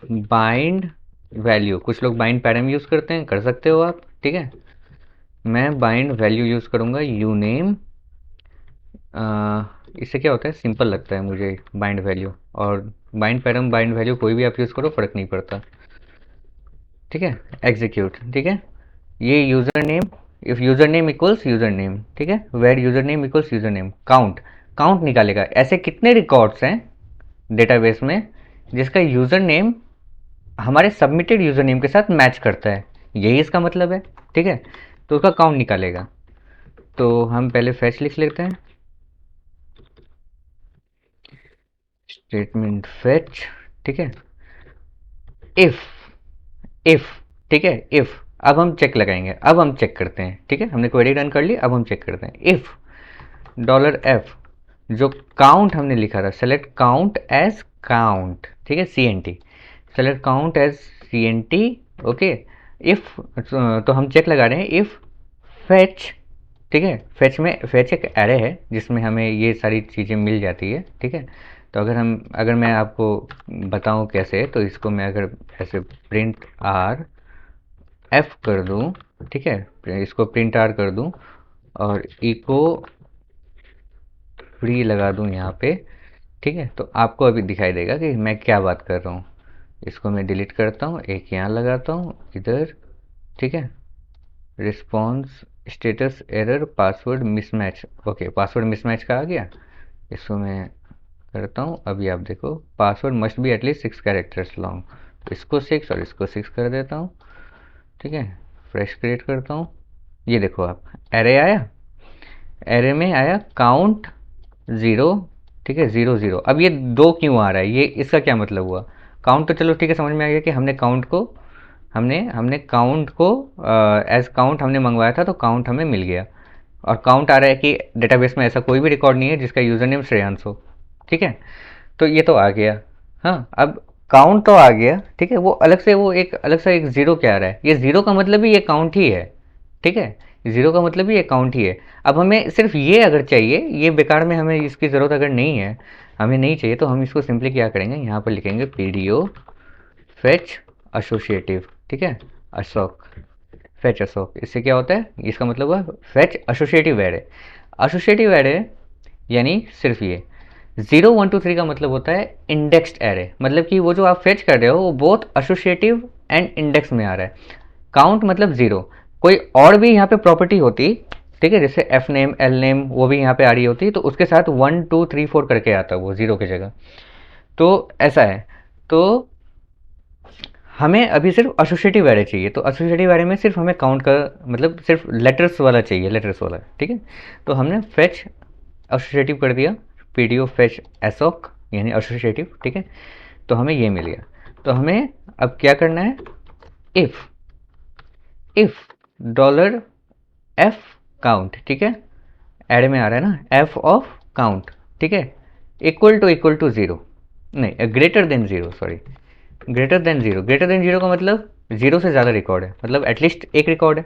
बाइंड वैल्यू। कुछ लोग बाइंड पैरम यूज़ करते हैं, कर सकते हो आप, ठीक है। मैं बाइंड वैल्यू यूज़ करूँगा यू नेम। इससे क्या होता है, सिंपल लगता है मुझे बाइंड वैल्यू, और बाइंड पैरम बाइंड वैल्यू कोई भी आप यूज़ करो फ़र्क नहीं पड़ता, ठीक है। एग्जीक्यूट, ठीक है। ये user name, if user name equals user name, ठीक है, where user name equals user name, count count निकालेगा ऐसे कितने रिकॉर्ड्स हैं डेटाबेस में जिसका यूज़र नेम हमारे सबमिटेड यूज़र नेम के साथ मैच करता है, यही इसका मतलब है, ठीक है। तो उसका काउंट निकालेगा। तो हम पहले फैच लिख लेते हैं, स्टेटमेंट फैच, ठीक है। इफ़ इफ़ ठीक है, इफ़। अब हम चेक लगाएंगे, अब हम चेक करते हैं, ठीक है। हमने क्वेरी रन कर ली, अब हम चेक करते हैं। इफ़ $f जो काउंट हमने लिखा था, सेलेक्ट काउंट एज काउंट, ठीक है, CNT, select count as CNT, okay. If तो हम चेक लगा रहे हैं इफ़ फैच, ठीक है। फैच एक एरे है जिसमें हमें ये सारी चीज़ें मिल जाती है, ठीक है। तो अगर मैं आपको बताऊं कैसे, तो इसको मैं अगर ऐसे प्रिंट आर एफ कर दूं, ठीक है, इसको प्रिंट आर कर दूं और इको फ्री लगा दूं यहाँ पे, ठीक है, तो आपको अभी दिखाई देगा कि मैं क्या बात कर रहा हूँ। इसको मैं डिलीट करता हूँ, एक यहाँ लगाता हूँ इधर, ठीक है। Response status error password mismatch, okay, password mismatch का आ गया। इसको मैं करता हूँ, अभी आप देखो, password must be at least 6 characters long. इसको 6 और इसको 6 कर देता हूँ, ठीक है। फ्रेश क्रिएट करता हूँ, ये देखो आप, एरे आया, एरे में आया काउंट 0, ठीक है, 0 0। अब ये 2 क्यों आ रहा है, ये इसका क्या मतलब हुआ? काउंट तो चलो ठीक है, समझ में आ गया कि हमने काउंट को हमने काउंट को एज काउंट हमने मंगवाया था, तो काउंट हमें मिल गया। और काउंट आ रहा है कि डेटाबेस में ऐसा कोई भी रिकॉर्ड नहीं है जिसका यूज़र नेम श्रेयांश हो, ठीक है। तो ये तो आ गया, हाँ। अब काउंट तो आ गया, ठीक है, वो अलग से वो एक अलग सा एक ज़ीरो क्या आ रहा है, ये ज़ीरो का मतलब भी ये काउंट ही है, ठीक है। ज़ीरो का मतलब भी ये काउंट ही है। अब हमें सिर्फ ये अगर चाहिए, ये बेकार में हमें इसकी ज़रूरत अगर नहीं है, हमें नहीं चाहिए, तो हम इसको सिंपली क्या करेंगे, यहाँ पर लिखेंगे पीडीओ फेच एसोसिएटिव, ठीक है, अशोक, फेच अशोक। इससे क्या होता है, इसका मतलब हुआ fetch associative array. Associative array यानी सिर्फ ये 0 1 2 3 का मतलब होता है इंडेक्स्ड एरे, मतलब कि वो जो आप फेच कर रहे हो वो बोथ एसोसिएटिव एंड इंडेक्स में आ रहा है। काउंट मतलब 0, कोई और भी यहाँ पे प्रॉपर्टी होती, ठीक है, जैसे एफ नेम एल नेम वो भी यहाँ पे आ रही होती, तो उसके साथ 1 2 3 4 करके आता वो जीरो की जगह। तो ऐसा है। तो हमें अभी सिर्फ एसोसिएटिव एरे चाहिए, तो एसोसिएटिव एरे में सिर्फ हमें काउंट का मतलब सिर्फ लेटर्स वाला चाहिए, लेटर्स वाला, ठीक है। तो हमने फेच एसोसिएटिव कर दिया, पीडीओ फेच एसोक यानी एसोसिएटिव, ठीक है। तो हमें ये मिल गया। तो हमें अब क्या करना है, if if dollar F count, ठीक है, एड में आ रहा है ना, एफ ऑफ काउंट, ठीक है, इक्वल टू जीरो, नहीं greater than zero, sorry, greater than zero. Greater than zero का मतलब जीरो से ज़्यादा रिकॉर्ड है, मतलब एटलीस्ट एक रिकॉर्ड है।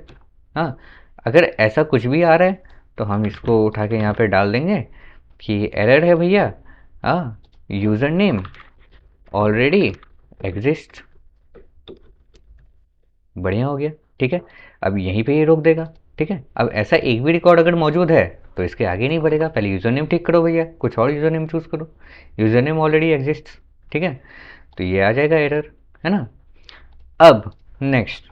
हाँ, अगर ऐसा कुछ भी आ रहा है तो हम इसको उठा के यहाँ पे डाल देंगे कि एरर है भैया, हाँ, यूज़र नेम ऑलरेडी एग्जिस्ट, बढ़िया हो गया, ठीक है। अब यहीं पे ये रोक देगा, ठीक है। अब ऐसा एक भी रिकॉर्ड अगर मौजूद है तो इसके आगे नहीं बढ़ेगा, पहले यूज़र नेम ठीक करो भैया, कुछ और यूज़र नेम चूज़ करो, यूज़र नेम ऑलरेडी एग्जिस्ट, ठीक है। तो ये आ जाएगा एरर, है ना। अब नेक्स्ट,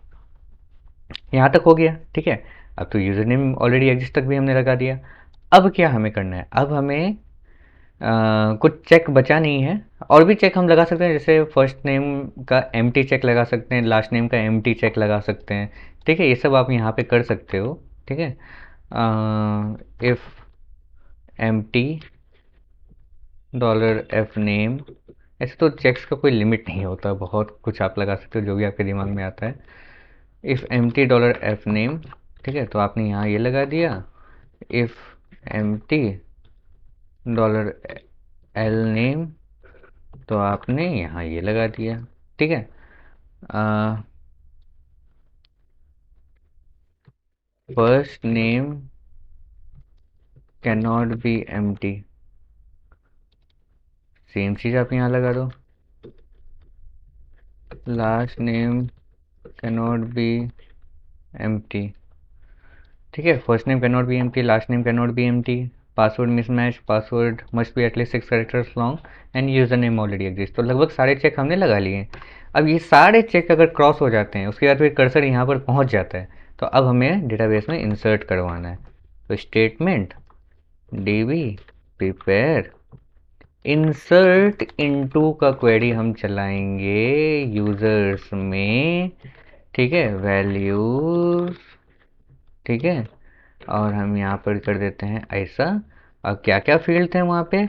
यहाँ तक हो गया, ठीक है। अब तो यूज़र नेम ऑलरेडी एग्जिस्ट तक भी हमने लगा दिया। अब क्या हमें करना है, अब हमें कुछ चेक बचा नहीं है। और भी चेक हम लगा सकते हैं, जैसे फर्स्ट नेम का एम्प्टी चेक लगा सकते हैं, लास्ट नेम का एम्प्टी चेक लगा सकते हैं, ठीक है। ये सब आप यहाँ पे कर सकते हो, ठीक है। If empty dollar f name, ऐसे तो चेक्स का कोई लिमिट नहीं होता, बहुत कुछ आप लगा सकते हो जो भी आपके दिमाग में आता है। If empty dollar f name, ठीक है, तो आपने यहाँ ये लगा दिया। If empty dollar l name, तो आपने यहाँ ये लगा दिया, ठीक है। First name can not be empty, same चीज़ आप यहाँ लगा दो। Last name can not be empty, ठीक है। First name can not be empty, last name can not be empty, password mismatch, password must be at least 6 characters long, end user name already exist. तो लगभग सारे check हमने लगा लिए हैं। अब ये सारे चेक अगर क्रॉस हो जाते हैं, उसके बाद फिर कर्सर यहाँ पर पहुँच जाता है, तो अब हमें डेटाबेस में इंसर्ट करवाना है। तो statement db prepare insert into का क्वेरी हम चलाएंगे यूजर्स में, ठीक है, वैल्यूज, ठीक है। और हम यहाँ पर कर देते हैं ऐसा। अब क्या क्या फील्ड थे वहाँ पे,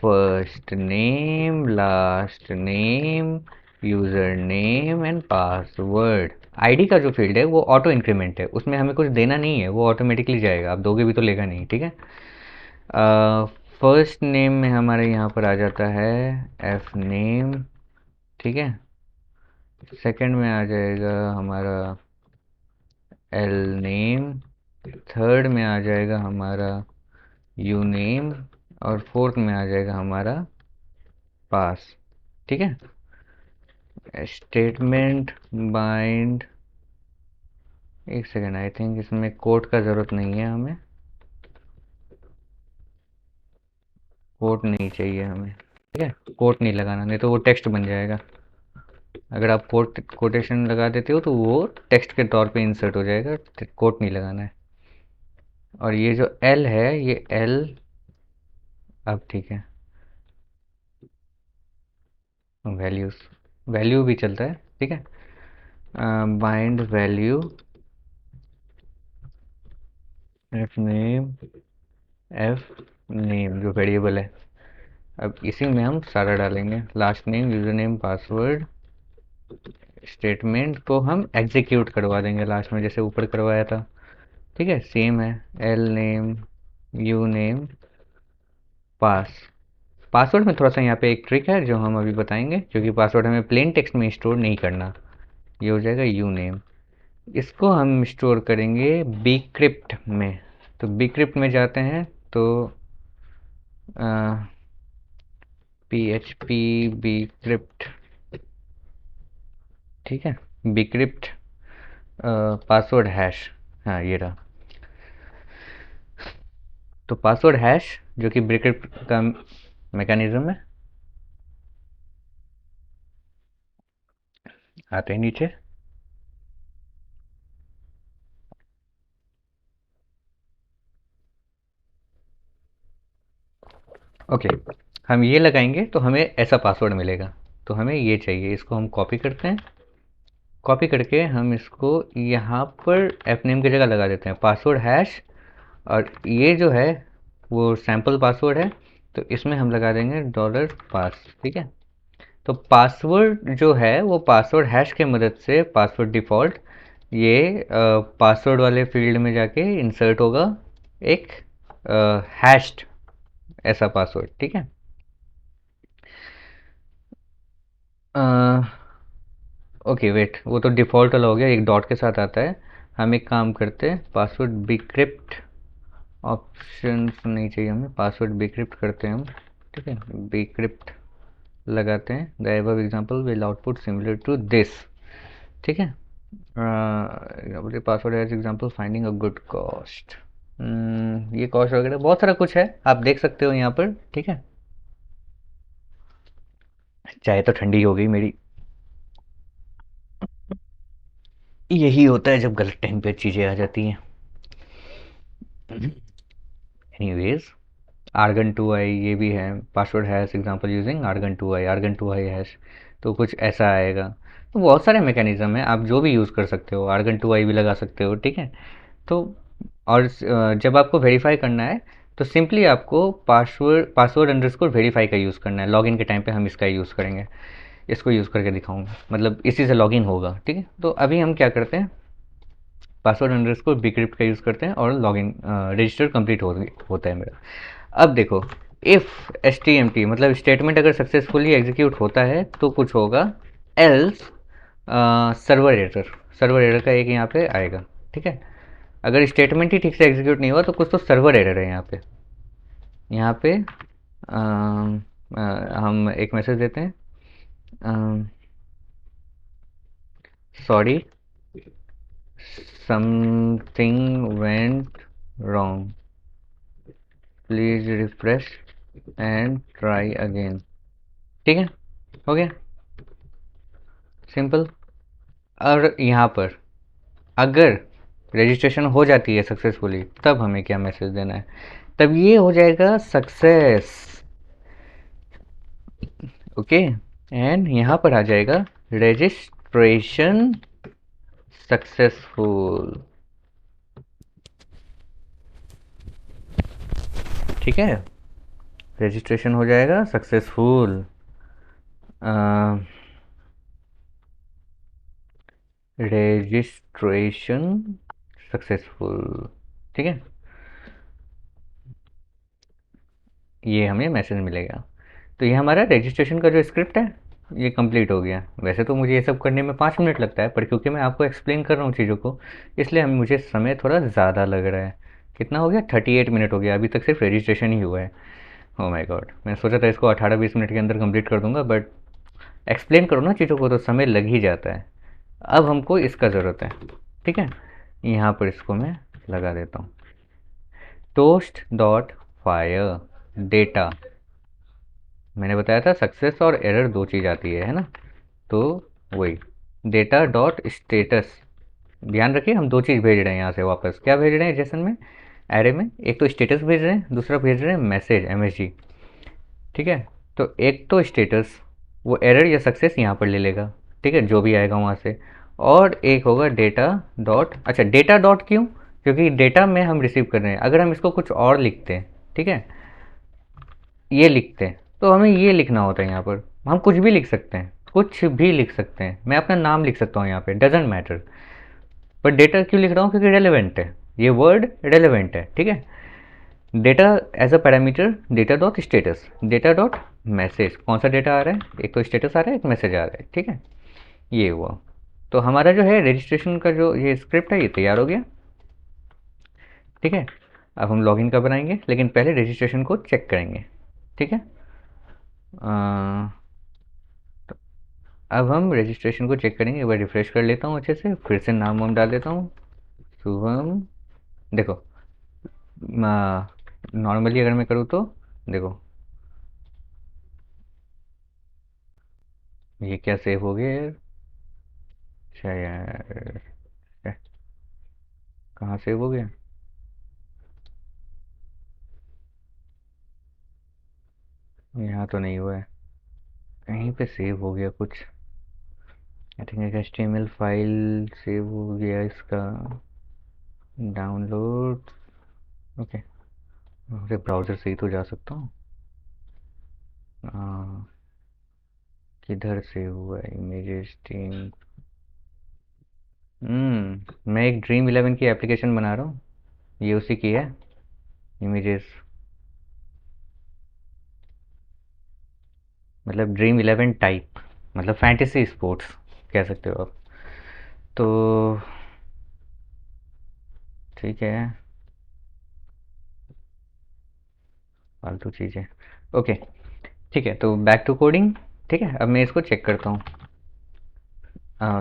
first name, last name, user name and password. ID का जो फील्ड है वो ऑटो इंक्रीमेंट है, उसमें हमें कुछ देना नहीं है, वो ऑटोमेटिकली जाएगा, आप दोगे भी तो लेगा नहीं, ठीक है। फर्स्ट नेम में हमारे यहाँ पर आ जाता है एफ नेम, ठीक है। सेकंड में आ जाएगा हमारा एल नेम, थर्ड में आ जाएगा हमारा यू नेम, और फोर्थ में आ जाएगा हमारा पास, ठीक है। स्टेटमेंट बाइंड, एक सेकेंड, आई थिंक इसमें कोड का ज़रूरत नहीं है, हमें कोड नहीं चाहिए हमें, ठीक है। कोड नहीं लगाना, नहीं तो वो टेक्स्ट बन जाएगा। अगर आप कोटेशन लगा देते हो तो वो टेक्स्ट के तौर पे इंसर्ट हो जाएगा, कोट नहीं लगाना है। और ये जो एल है, ये एल, अब ठीक है, वैल्यूज, वैल्यू भी चलता है, ठीक है। Bind value F name, F name जो वेरिएबल है, अब इसी में हम सारा डालेंगे, last name, user name, password. Statement को हम एग्जीक्यूट करवा देंगे लास्ट में, जैसे ऊपर करवाया था, ठीक है, सेम है। L name, you name, pass. Password में थोड़ा सा यहाँ पे एक ट्रिक है जो हम अभी बताएंगे, क्योंकि पासवर्ड हमें प्लेन टेक्स्ट में स्टोर नहीं करना। ये हो जाएगा यू नेम, इसको हम स्टोर करेंगे बीक्रिप्ट में। तो बीक्रिप्ट में जाते हैं तो पी एच पी बीक्रिप्ट, ठीक है, बीक्रिप्ट पासवर्ड हैश, हाँ ये रहा। तो पासवर्ड हैश जो कि बीक्रिप्ट का मैकेनिज्म है, आते हैं नीचे, ओके, हम ये लगाएंगे तो हमें ऐसा पासवर्ड मिलेगा। तो हमें ये चाहिए, इसको हम कॉपी करते हैं। कॉपी करके हम इसको यहाँ पर एफ नेम की जगह लगा देते हैं पासवर्ड हैश। और ये जो है वो सैम्पल पासवर्ड है, तो इसमें हम लगा देंगे डॉलर पास। ठीक है, तो पासवर्ड जो है वो पासवर्ड हैश के मदद से पासवर्ड डिफ़ॉल्ट ये पासवर्ड वाले फील्ड में जाके इंसर्ट होगा एक हैश्ड ऐसा पासवर्ड। ठीक है, ओके वेट, वो तो डिफ़ॉल्ट वाला हो गया, एक डॉट के साथ आता है। हम एक काम करते हैं, पासवर्ड बिक्रिप्ट ऑप्शन नहीं चाहिए हमें, पासवर्ड बिक्रिप्ट करते हैं हम। ठीक है, बिक्रिप्ट लगाते हैं, the above example will output similar to this. ठीक है, password as example finding a good cost. ये कॉस्ट वगैरह बहुत सारा कुछ है, आप देख सकते हो यहाँ पर। ठीक है, चाय तो ठंडी हो गई मेरी। यही होता है जब गलत टाइम पे चीज़ें आ जाती हैं। एनीवेज, आर्गन टू आई ये भी है, password hash example using argon two I, argon two I hash. तो कुछ ऐसा आएगा। तो बहुत सारे मैकेनिज्म है, आप जो भी यूज़ कर सकते हो, आर्गन टू आई भी लगा सकते हो। ठीक है, तो और जब आपको वेरीफाई करना है तो सिंपली आपको पासवर्ड पासवर्ड अंडरस्कोर वेरीफाई का यूज़ करना है। लॉगिन के टाइम पे हम इसका यूज़ करेंगे, इसको यूज़ करके दिखाऊंगा, मतलब इसी से लॉगिन होगा। ठीक है, तो अभी हम क्या करते हैं, पासवर्ड अंडरस्कोर बिक्रिप्ट का यूज़ करते हैं और लॉगिन रजिस्टर कंप्लीट होता है मेरा। अब देखो, if S T M T मतलब स्टेटमेंट अगर सक्सेसफुली एग्जीक्यूट होता है तो कुछ होगा, else server error, server error का एक यहाँ पे आएगा। ठीक है, अगर स्टेटमेंट ही ठीक से एग्जीक्यूट नहीं हुआ तो कुछ तो सर्वर एरर है यहाँ पे। यहाँ पे हम एक मैसेज देते हैं, sorry something went wrong, please refresh and try again. ठीक है, हो गया, सिंपल। और यहाँ पर अगर रजिस्ट्रेशन हो जाती है सक्सेसफुली, तब हमें क्या मैसेज देना है, तब ये हो जाएगा सक्सेस। ओके, एंड यहाँ पर आ जाएगा रजिस्ट्रेशन सक्सेसफुल। ठीक है, रजिस्ट्रेशन हो जाएगा सक्सेसफुल, रजिस्ट्रेशन सक्सेसफुल। ठीक है, ये हमें मैसेज मिलेगा। तो ये हमारा रजिस्ट्रेशन का जो स्क्रिप्ट है ये कंप्लीट हो गया। वैसे तो मुझे ये सब करने में 5 मिनट लगता है, पर क्योंकि मैं आपको एक्सप्लेन कर रहा हूँ चीज़ों को, इसलिए हम मुझे समय थोड़ा ज़्यादा लग रहा है। कितना हो गया, 38 मिनट हो गया, अभी तक सिर्फ रजिस्ट्रेशन ही हुआ है। ओ माय गॉड, मैं सोचा था इसको 18-20 मिनट के अंदर कंप्लीट कर दूंगा, बट एक्सप्लेन करो ना चीज़ों को तो समय लग ही जाता है। अब हमको इसका ज़रूरत है। ठीक है, यहाँ पर इसको मैं लगा देता हूँ, टोस्ट डॉट फायर डेटा। मैंने बताया था सक्सेस और एरर दो चीज़ आती है ना, तो वही डेटा डॉट स्टेटस। ध्यान रखिए, हम दो चीज़ भेज रहे हैं यहाँ से वापस। क्या भेज रहे हैं जेसन में, एरे में, एक तो स्टेटस भेज रहे हैं, दूसरा भेज रहे हैं मैसेज एमएसजी। ठीक है, तो एक तो स्टेटस वो एरर या सक्सेस यहाँ पर ले लेगा। ठीक है, जो भी आएगा वहाँ से। और एक होगा डेटा डॉट, अच्छा डेटा डॉट क्यों, क्योंकि डेटा में हम रिसीव कर रहे हैं। अगर हम इसको कुछ और लिखते हैं, ठीक है, ये लिखते हैं, तो हमें ये लिखना होता है यहाँ पर। हम कुछ भी लिख सकते हैं, कुछ भी लिख सकते हैं, मैं अपना नाम लिख सकता हूँ यहाँ पे, डजेंट मैटर। पर डेटा क्यों लिख रहा हूँ, क्योंकि रेलेवेंट है, ये वर्ड रेलेवेंट है। ठीक है, data as a parameter data dot status, data dot message, कौन सा डेटा आ रहा है, एक तो स्टेटस आ रहा है, एक मैसेज आ रहा है। ठीक है, ये हुआ। तो हमारा जो है रजिस्ट्रेशन का जो ये स्क्रिप्ट है ये तैयार हो गया। ठीक है, अब हम लॉगिन का बनाएंगे, लेकिन पहले रजिस्ट्रेशन को चेक करेंगे। ठीक है, तो अब हम रजिस्ट्रेशन को चेक करेंगे। एक बार रिफ्रेश कर लेता हूँ अच्छे से, फिर से नाम वाम डाल देता हूँ, शुभम। देखो, नॉर्मली अगर मैं करूँ तो देखो, ये क्या सेव हो गया यार, अच्छा यार, कहाँ सेव हो गया। यहाँ तो नहीं हुआ है, कहीं पे सेव हो गया कुछ। आई थिंक एक HTML फाइल सेव हो गया इसका, डाउनलोड। ओके, अरे ब्राउज़र से ही तो जा सकता हूँ। किधर से हुआ है इमेजेस टीम? मैं एक Dream11 की एप्लीकेशन बना रहा हूँ, ये उसी की है। इमेजेस मतलब Dream11 टाइप, मतलब फैंटेसी स्पोर्ट्स कह सकते हो आप। तो ठीक है, फालतू चीज़ें। ओके, ठीक है, तो बैक टू कोडिंग। ठीक है, अब मैं इसको चेक करता हूँ।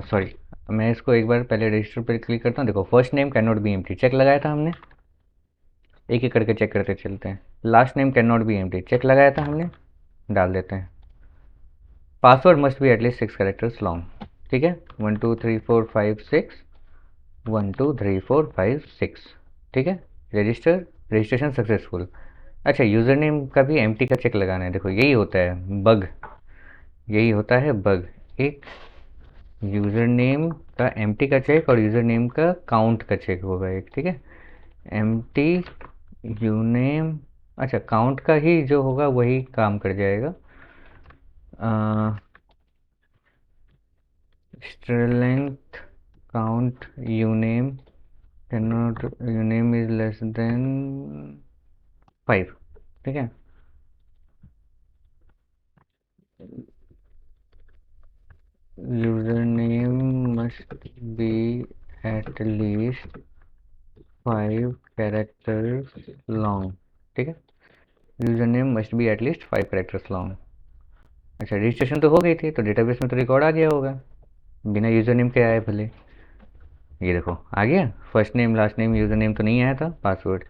सॉरी, मैं इसको एक बार पहले रजिस्टर पर क्लिक करता हूँ। देखो, first name can not be empty, check लगाया था हमने। एक एक करके चेक करते चलते हैं। Last name can not be empty, check लगाया था हमने, डाल देते हैं। Password must be at least 6 characters long. ठीक है, 1 2 3 4 5 6, 1 2 3 4 5 6। ठीक है, रजिस्टर, रजिस्ट्रेशन सक्सेसफुल। अच्छा, यूज़र नेम का भी एम्प्टी का चेक लगाना है। देखो, यही होता है बग, यही होता है बग। एक यूज़र नेम का एम्प्टी का चेक और यूज़र नेम का काउंट का चेक होगा एक। ठीक है, एम्प्टी यूनेम, अच्छा काउंट का ही जो होगा वही काम कर जाएगा। String count uname can not, uname is less than 5। ठीक है, user name must be at least 5 characters long. ठीक है, user name must be at least 5 characters long. अच्छा, रजिस्ट्रेशन तो हो गई थी, तो डेटाबेस में तो रिकॉर्ड आ गया होगा, बिना यूजर नेम के आए भले। ये देखो आ गया, first name last name user name तो नहीं आया था, पासवर्ड।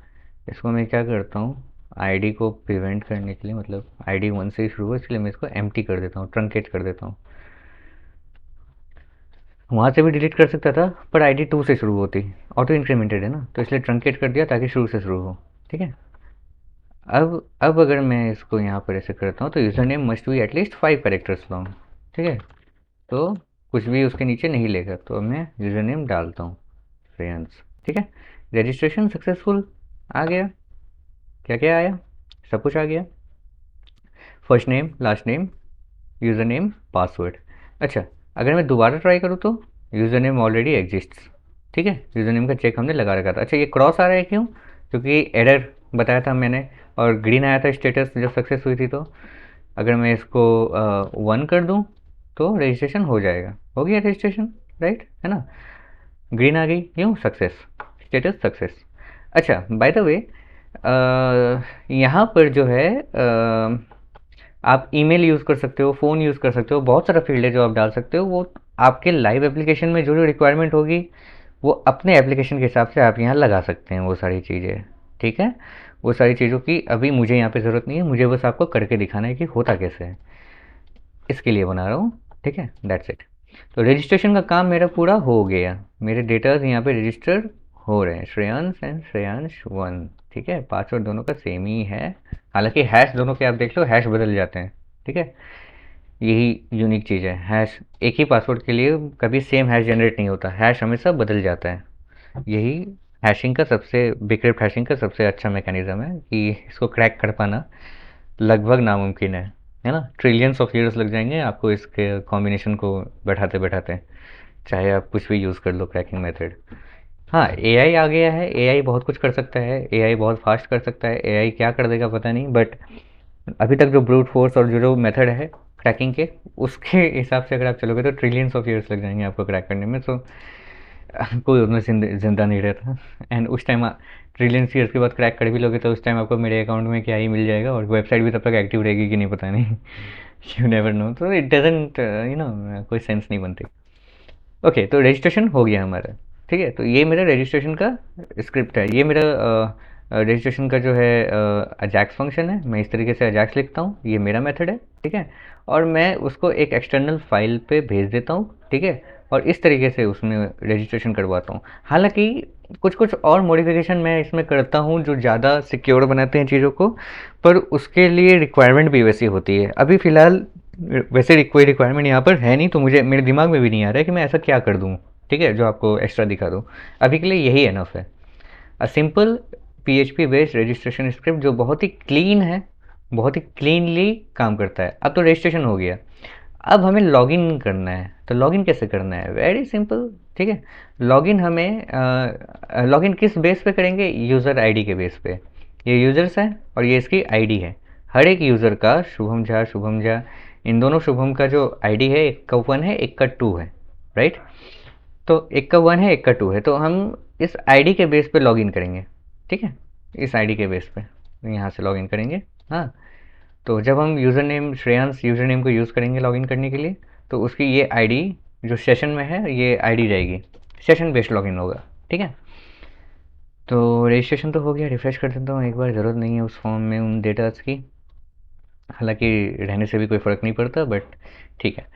इसको मैं क्या करता हूँ, आईडी को प्रिवेंट करने के लिए, मतलब आईडी 1 से ही शुरू हो, इसलिए मैं इसको एम्प्टी कर देता हूँ, ट्रंकेट कर देता हूँ। वहाँ से भी डिलीट कर सकता था, पर आईडी 2 से शुरू होती, ऑटो इंक्रीमेंटेड है ना, तो इसलिए ट्रंकेट कर दिया ताकि शुरू से शुरू हो। ठीक है, अब अगर मैं इसको यहाँ पर ऐसे करता हूँ, तो user name must be at least 5 characters long. ठीक है, तो कुछ भी उसके नीचे नहीं लेगा, तो मैं यूज़र नेम डालता हूँ श्रेयांश। ठीक है, रजिस्ट्रेशन सक्सेसफुल आ गया। क्या क्या आया, सब कुछ आ गया, first name last name user name password. अच्छा, अगर मैं दोबारा ट्राई करूँ तो यूज़र नेम ऑलरेडी एग्जिस्ट। ठीक है, यूज़र नेम का चेक हमने लगा रखा था। अच्छा, ये क्रॉस आ रहा है क्यों? क्योंकि एरर बताया था मैंने, और ग्रीन आया था स्टेटस जब सक्सेस हुई थी। तो अगर मैं इसको 1 कर दूँ तो रजिस्ट्रेशन हो जाएगा, हो गया रजिस्ट्रेशन, राइट है ना। ग्रीन आ गई क्यों, सक्सेस, स्टेटस सक्सेस। अच्छा, बाय द वे, यहाँ पर जो है आप ईमेल यूज़ कर सकते हो, फ़ोन यूज़ कर सकते हो, बहुत सारा फील्ड है जो आप डाल सकते हो। वो आपके लाइव एप्लीकेशन में जो जो रिक्वायरमेंट होगी, वो अपने एप्लीकेशन के हिसाब से आप यहाँ लगा सकते हैं वो सारी चीज़ें। ठीक है, वो सारी चीज़ों की अभी मुझे यहाँ पे ज़रूरत नहीं है, मुझे बस आपको करके दिखाना है कि होता कैसे है, इसके लिए बना रहा हूँ। ठीक है, दैट्स इट। तो रजिस्ट्रेशन का काम मेरा पूरा हो गया, मेरे डेटाज यहाँ पे रजिस्टर हो रहे हैं, श्रेयांश एंड श्रेयांश 1। ठीक है, पासवर्ड दोनों का सेम ही है, हालांकि हैश दोनों के आप देख लो हैश बदल जाते हैं। ठीक है, यही यूनिक चीज़ है, हैश एक ही पासवर्ड के लिए कभी सेम हैश जनरेट नहीं होता, हैश हमेशा बदल जाता है। यही हैशिंग का सबसे, बिक्रिप्ट हैशिंग का सबसे अच्छा मैकेनिज्म है कि इसको क्रैक कर पाना लगभग नामुमकिन है ना। ट्रिलियंस ऑफ ईयर्स लग जाएंगे आपको इसके कॉम्बिनेशन को बैठाते बैठाते, चाहे आप कुछ भी यूज़ कर लो क्रैकिंग मेथड। हाँ, एआई आ गया है, एआई बहुत कुछ कर सकता है, एआई बहुत फास्ट कर सकता है, एआई क्या कर देगा पता नहीं, बट अभी तक जो ब्रूट फोर्स और जो जो मेथड है क्रैकिंग के, उसके हिसाब से अगर आप चलोगे तो ट्रिलियंस ऑफ ईयर्स लग जाएंगे आपको क्रैक करने में। तो कोई उसमें जिंदा नहीं रहता, एंड उस टाइम ट्रिलियंस ईयर्स के बाद क्रैक कर भी लोगे तो उस टाइम आपको मेरे अकाउंट में क्या ही मिल जाएगा, और वेबसाइट भी तब तक एक्टिव रहेगी कि नहीं पता नहीं। यू नेवर नो, तो इट डजेंट कोई सेंस नहीं बनती। ओके, तो रजिस्ट्रेशन हो गया हमारा। ठीक है, तो ये मेरा रजिस्ट्रेशन का स्क्रिप्ट है, ये मेरा रजिस्ट्रेशन का जो है अजैक्स फंक्शन है, मैं इस तरीके से अजैक्स लिखता हूँ, ये मेरा मेथड है, ठीक है। और मैं उसको एक एक्सटर्नल फाइल पे भेज देता हूँ, ठीक है। और इस तरीके से उसमें रजिस्ट्रेशन करवाता हूँ। हालांकि कुछ कुछ और मॉडिफिकेशन मैं इसमें करता हूँ जो ज़्यादा सिक्योर बनाते हैं चीज़ों को, पर उसके लिए रिक्वायरमेंट भी वैसी होती है। अभी फ़िलहाल वैसे कोई रिक्वायरमेंट यहाँ पर है नहीं, तो मुझे मेरे दिमाग में भी नहीं आ रहा है कि मैं ऐसा क्या कर दूँ, ठीक है, जो आपको एक्स्ट्रा दिखा दूँ। अभी के लिए यही एनफ है। A simple PHP based registration script जो बहुत ही क्लीन है, बहुत ही क्लीनली काम करता है। अब तो रजिस्ट्रेशन हो गया, अब हमें लॉगिन करना है। तो लॉगिन कैसे करना है? वेरी सिंपल, ठीक है। लॉगिन हमें लॉगिन किस बेस पे करेंगे? यूज़र आईडी के बेस पे। ये यूज़र्स है और ये इसकी आईडी है। हर एक यूज़र का शुभम झा, इन दोनों शुभम का जो आईडी है, एक का 1 है, एक का 2 है, राइट। तो एक का 1 है, एक का 2 है, तो हम इस आईडी के बेस पे लॉगिन करेंगे, ठीक है। इस आईडी के बेस पे यहाँ से लॉगिन करेंगे। हाँ, तो जब हम user name Shreyansh user name को यूज़ करेंगे लॉगिन करने के लिए, तो उसकी ये आईडी जो सेशन में है, ये आईडी रहेगी। सेशन बेस्ड लॉगिन होगा, ठीक है। तो रजिस्ट्रेशन तो हो गया, रिफ्रेश कर देता हूँ एक बार। ज़रूरत नहीं है उस फॉर्म में उन डेटास की, हालांकि रहने से भी कोई फ़र्क नहीं पड़ता, बट ठीक है।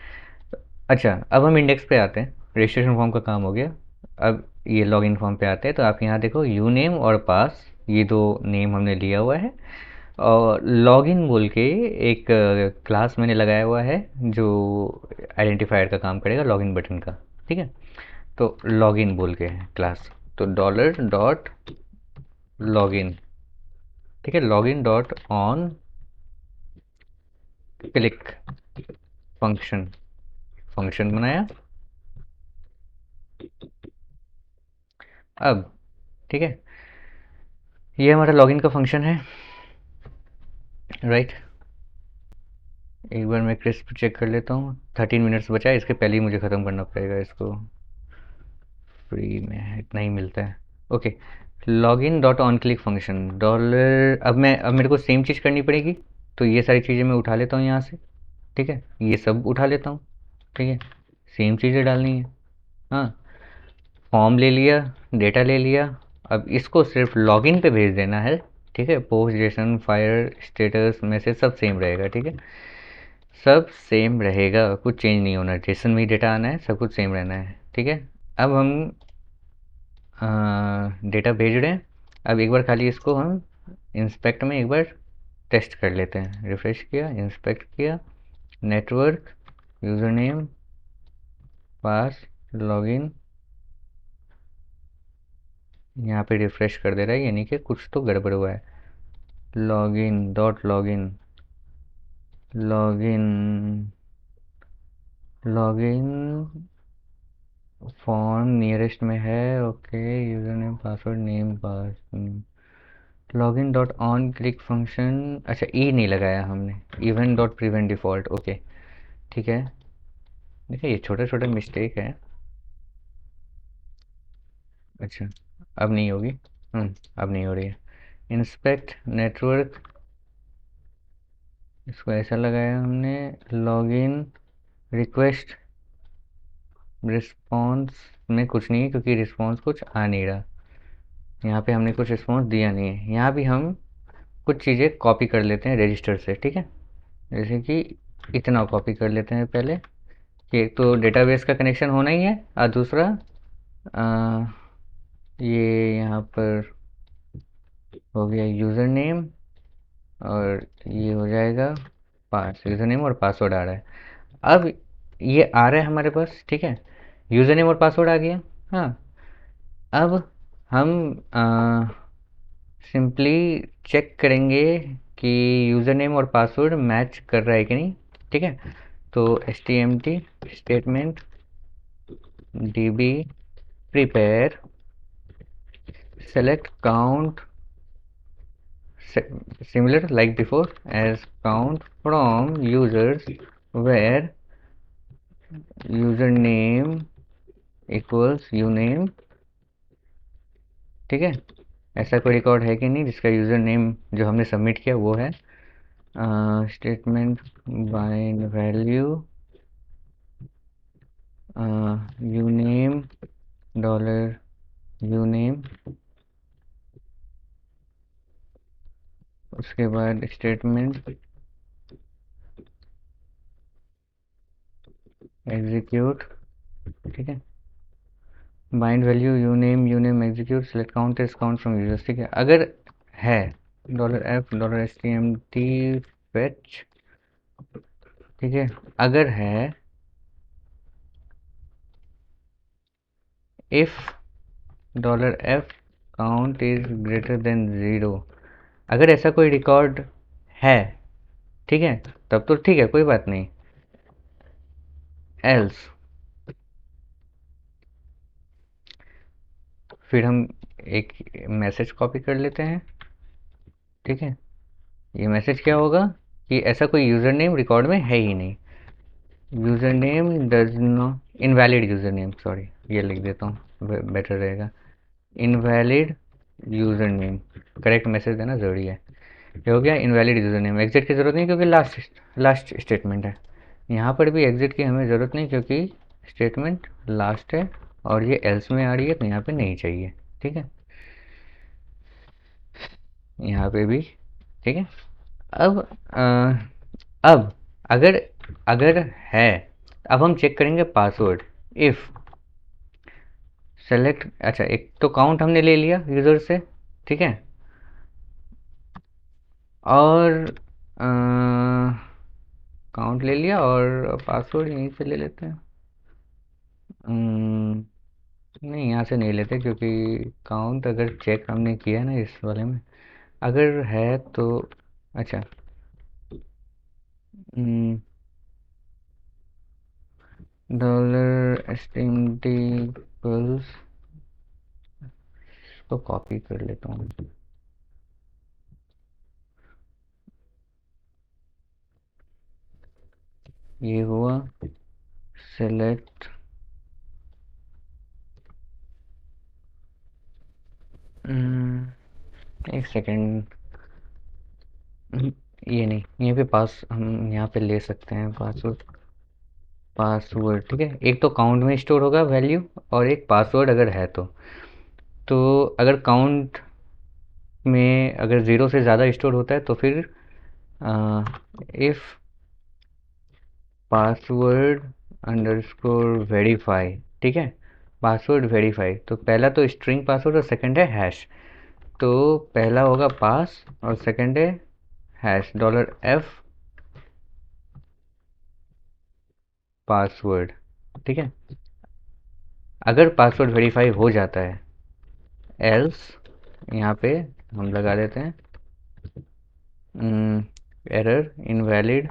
अच्छा, अब हम इंडेक्स पे आते हैं। रजिस्ट्रेशन फॉर्म का काम हो गया। अब ये लॉगिन फॉर्म पे आते हैं, तो आप यहाँ देखो यू नेम और पास, ये दो नेम हमने लिया हुआ है। और लॉगिन बोल के एक क्लास मैंने लगाया हुआ है जो आइडेंटिफायर का काम करेगा, लॉगिन बटन का, ठीक है। तो लॉगिन बोल के है क्लास, तो डॉलर डॉट लॉगिन, ठीक है। Login dot on click function, function बनाया। अब ठीक है, ये हमारा लॉगिन का फंक्शन है, राइट। एक बार मैं क्रिस्प चेक कर लेता हूँ। 13 मिनट्स बचा है, इसके पहले ही मुझे ख़त्म करना पड़ेगा इसको। फ्री में इतना ही मिलता है, okay. Login dot on click function dollar, अब मेरे को सेम चीज़ करनी पड़ेगी। तो ये सारी चीज़ें मैं उठा लेता हूँ यहाँ से, ठीक है। ये सब उठा लेता हूँ, ठीक है। सेम चीज़ें डालनी है। हाँ, फॉर्म ले लिया, डेटा ले लिया। अब इसको सिर्फ लॉगिन पे भेज देना है, ठीक है। Post, Jason, fire, status, message सब सेम रहेगा, ठीक है। सब सेम रहेगा, कुछ चेंज नहीं होना। जेसन में ही डेटा आना है, सब कुछ सेम रहना है, ठीक है। अब हम डेटा भेज रहे हैं। अब एक बार खाली इसको हम इंस्पेक्ट में एक बार टेस्ट कर लेते हैं। रिफ्रेश किया, इंस्पेक्ट किया, नेटवर्क, यूज़र नेम, पास, लॉगिन। यहाँ पे रिफ्रेश कर दे रहा है, यानी कि कुछ तो गड़बड़ हुआ है। Login dot login, login, login form nearest में है, okay. User name, password, name, pass, login dot on click function. अच्छा, ई नहीं लगाया हमने। Event dot prevent default, okay, ठीक है। देखिए ये छोटा छोटा मिस्टेक है। अच्छा, अब नहीं होगी। अब नहीं हो रही है। इंस्पेक्ट नेटवर्क, इसको ऐसा लगाया हमने। लॉगिन रिक्वेस्ट, रिस्पॉन्स में कुछ नहीं है क्योंकि रिस्पॉन्स कुछ आ नहीं रहा। यहाँ पे हमने कुछ रिस्पॉन्स दिया नहीं है। यहाँ भी हम कुछ चीज़ें कॉपी कर लेते हैं रजिस्टर से, ठीक है। जैसे कि इतना कॉपी कर लेते हैं पहले, कि एक तो डेटाबेस का कनेक्शन होना ही है, और दूसरा अ, ये यहाँ पर हो गया यूज़र नेम, और ये हो जाएगा पास। यूज़र नेम और पासवर्ड आ रहा है। अब ये आ रहा है हमारे पास, ठीक है। यूज़र नेम और पासवर्ड आ गया। हाँ, अब हम सिंपली चेक करेंगे कि यूज़र नेम और पासवर्ड मैच कर रहा है कि नहीं, ठीक है। तो stmt statement db prepare select count similar like before as count from users where username equals uname, ठीक है। ऐसा कोई रिकॉर्ड है कि नहीं जिसका यूज़र नेम जो हमने सबमिट किया वो है। Statement bind value uname, dollar uname, उसके बाद स्टेटमेंट एग्जीक्यूट, ठीक है। Bind value you name execute select count is count from users, ठीक है। अगर है $f $stmt फेच, ठीक है। अगर है if $f count is greater than 0, अगर ऐसा कोई रिकॉर्ड है, ठीक है, तब तो ठीक है, कोई बात नहीं। एल्स, फिर हम एक मैसेज कॉपी कर लेते हैं, ठीक है। ये मैसेज क्या होगा कि ऐसा कोई यूज़र नेम रिकॉर्ड में है ही नहीं। User name does not, invalid user name, sorry, ये लिख देता हूँ, बेटर रहेगा। Invalid user name, correct message देना ज़रूरी है। ये हो गया इनवैलिड यूज़र नेम। एग्जिट की ज़रूरत नहीं क्योंकि लास्ट स्टेटमेंट है। यहाँ पर भी एग्जिट की हमें ज़रूरत नहीं क्योंकि स्टेटमेंट लास्ट है और ये एल्स में आ रही है, तो यहाँ पे नहीं चाहिए, ठीक है। यहाँ पे भी, ठीक है। अब अब अगर अगर है, अब हम चेक करेंगे पासवर्ड। इफ़ सेलेक्ट, अच्छा, एक तो काउंट हमने ले लिया यूज़र से, ठीक है। और काउंट ले लिया और पासवर्ड यहीं से ले लेते हैं। नहीं, यहाँ से नहीं लेते क्योंकि काउंट अगर चेक हमने किया ना इस वाले में, अगर है तो अच्छा, $stmt पल्स को कॉपी कर लेता हूँ। ये हुआ सेलेक्ट, एक सेकेंड, ये नहीं, यहाँ पे पास हम यहाँ पे ले सकते हैं पासवर्ड। पासवर्ड, ठीक है। एक तो काउंट में स्टोर होगा वैल्यू और एक पासवर्ड अगर है तो अगर काउंट में अगर 0 से ज़्यादा स्टोर होता है तो फिर इफ़ पासवर्ड अंडरस्कोर वेरीफाई, ठीक है। पासवर्ड वेरीफाई, तो पहला तो स्ट्रिंग पासवर्ड और सेकंड है हैश। तो पहला होगा पास और सेकंड है हैश $f पासवर्ड, ठीक है। अगर पासवर्ड वेरीफाई हो जाता है, एल्स यहाँ पे हम लगा देते हैं error invalid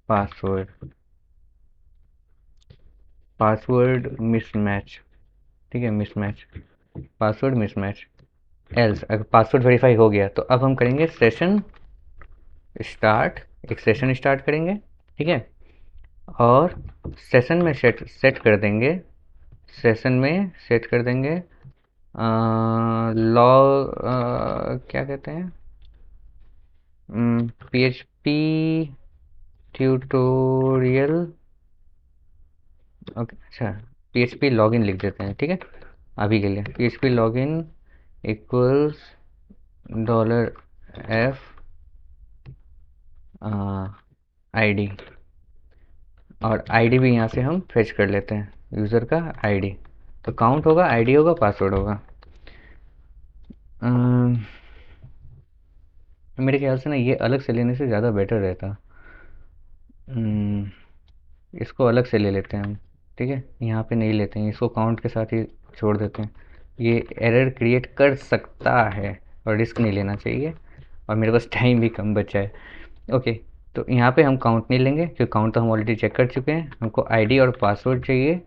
password, password mismatch, ठीक है, मिसमैच, पासवर्ड मिसमैच। एल्स अगर पासवर्ड वेरीफाई हो गया तो अब हम करेंगे सेशन स्टार्ट, एक सेशन स्टार्ट करेंगे, ठीक है। और सेशन में सेट कर देंगे, सेशन में सेट कर देंगे लॉग, क्या कहते हैं, PHP ट्यूटोरियल, ओके, अच्छा, PHP लॉगिन लिख देते हैं, ठीक है, अभी के लिए। PHP login equals $f ID, और आईडी भी यहाँ से हम फेच कर लेते हैं, यूज़र का आईडी। तो काउंट होगा, आईडी होगा, पासवर्ड होगा। मेरे ख्याल से ना ये अलग से लेने से ज़्यादा बेटर रहता। इसको अलग से ले लेते हैं हम, ठीक है। यहाँ पे नहीं लेते हैं, इसको काउंट के साथ ही छोड़ देते हैं। ये एरर क्रिएट कर सकता है और रिस्क नहीं लेना चाहिए, और मेरे पास टाइम भी कम बचा है। ओके, तो यहाँ पे हम काउंट नहीं लेंगे क्योंकि काउंट तो हम ऑलरेडी चेक कर चुके हैं। हमको आईडी और पासवर्ड चाहिए,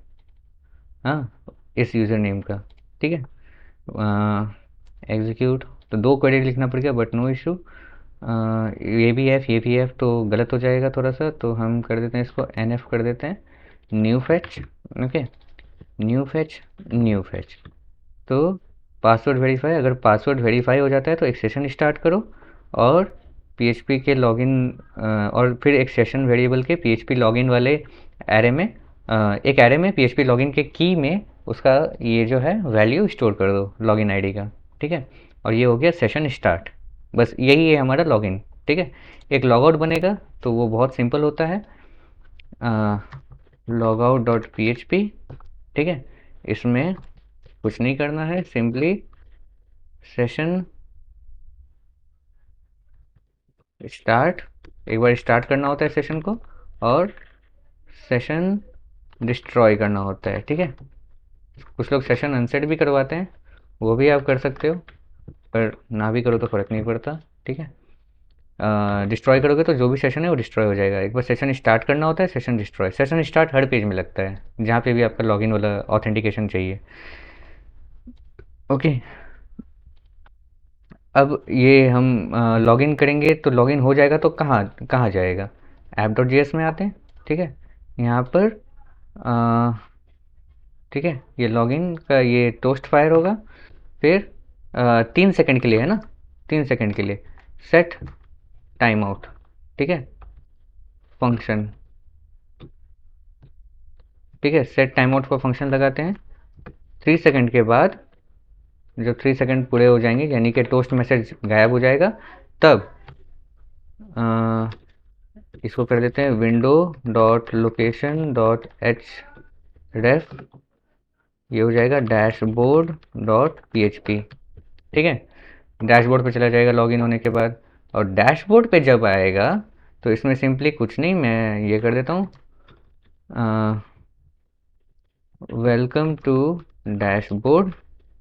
हाँ, इस यूज़र नेम का, ठीक है। एग्जीक्यूट, तो 2 क्वेरी लिखना पड़ गया बट नो इशू। ये भी एफ तो गलत हो जाएगा थोड़ा सा, तो हम कर देते हैं इसको NF कर देते हैं, new fetch, okay, new fetch. तो पासवर्ड वेरीफाई, अगर पासवर्ड वेरीफाई हो जाता है तो एक सेशन स्टार्ट करो और PHP के लॉगिन, और फिर एक सेशन वेरिएबल के PHP लॉगिन वाले एरे में, एक एरे में PHP लॉगिन के की में उसका ये जो है वैल्यू स्टोर कर दो लॉगिन आईडी का, ठीक है। और ये हो गया सेशन स्टार्ट। बस यही है हमारा लॉगिन। ठीक है। एक लॉगआउट बनेगा तो वो बहुत सिंपल होता है, log out dot P H P. ठीक है। इसमें कुछ नहीं करना है, सिंपली सेशन स्टार्ट, एक बार स्टार्ट करना होता है सेशन को, और सेशन डिस्ट्रॉय करना होता है। ठीक है। कुछ लोग सेशन अनसेट भी करवाते हैं, वो भी आप कर सकते हो, पर ना भी करो तो फ़र्क नहीं पड़ता। ठीक है। डिस्ट्रॉय करोगे तो जो भी सेशन है वो डिस्ट्रॉय हो जाएगा। एक बार सेशन स्टार्ट करना होता है, session destroy. Session start her page में लगता है जहाँ पे भी आपका लॉगिन वाला ऑथेंटिकेशन चाहिए। ओके। अब ये हम लॉगिन करेंगे तो लॉगिन हो जाएगा तो कहाँ कहाँ जाएगा, ऐप डॉट जी एस में आते हैं। ठीक है। यहाँ पर ठीक है, ये लॉगिन का ये टोस्ट फायर होगा। फिर 3 सेकंड के लिए है ना, 3 सेकंड के लिए सेट टाइम आउट। ठीक है। फंक्शन। ठीक है, सेट टाइम आउट पर फंक्शन लगाते हैं। 3 सेकंड के बाद जब 3 सेकंड पूरे हो जाएंगे, यानी कि टोस्ट मैसेज गायब हो जाएगा, तब अ, इसको कर देते हैं window dot location dot H ref. ये हो जाएगा dashboard dot P H P. ठीक है। डैशबोर्ड पे चला जाएगा लॉगिन होने के बाद। और डैशबोर्ड पे जब आएगा तो इसमें सिंपली कुछ नहीं, मैं ये कर देता हूँ, वेलकम टू डैशबोर्ड।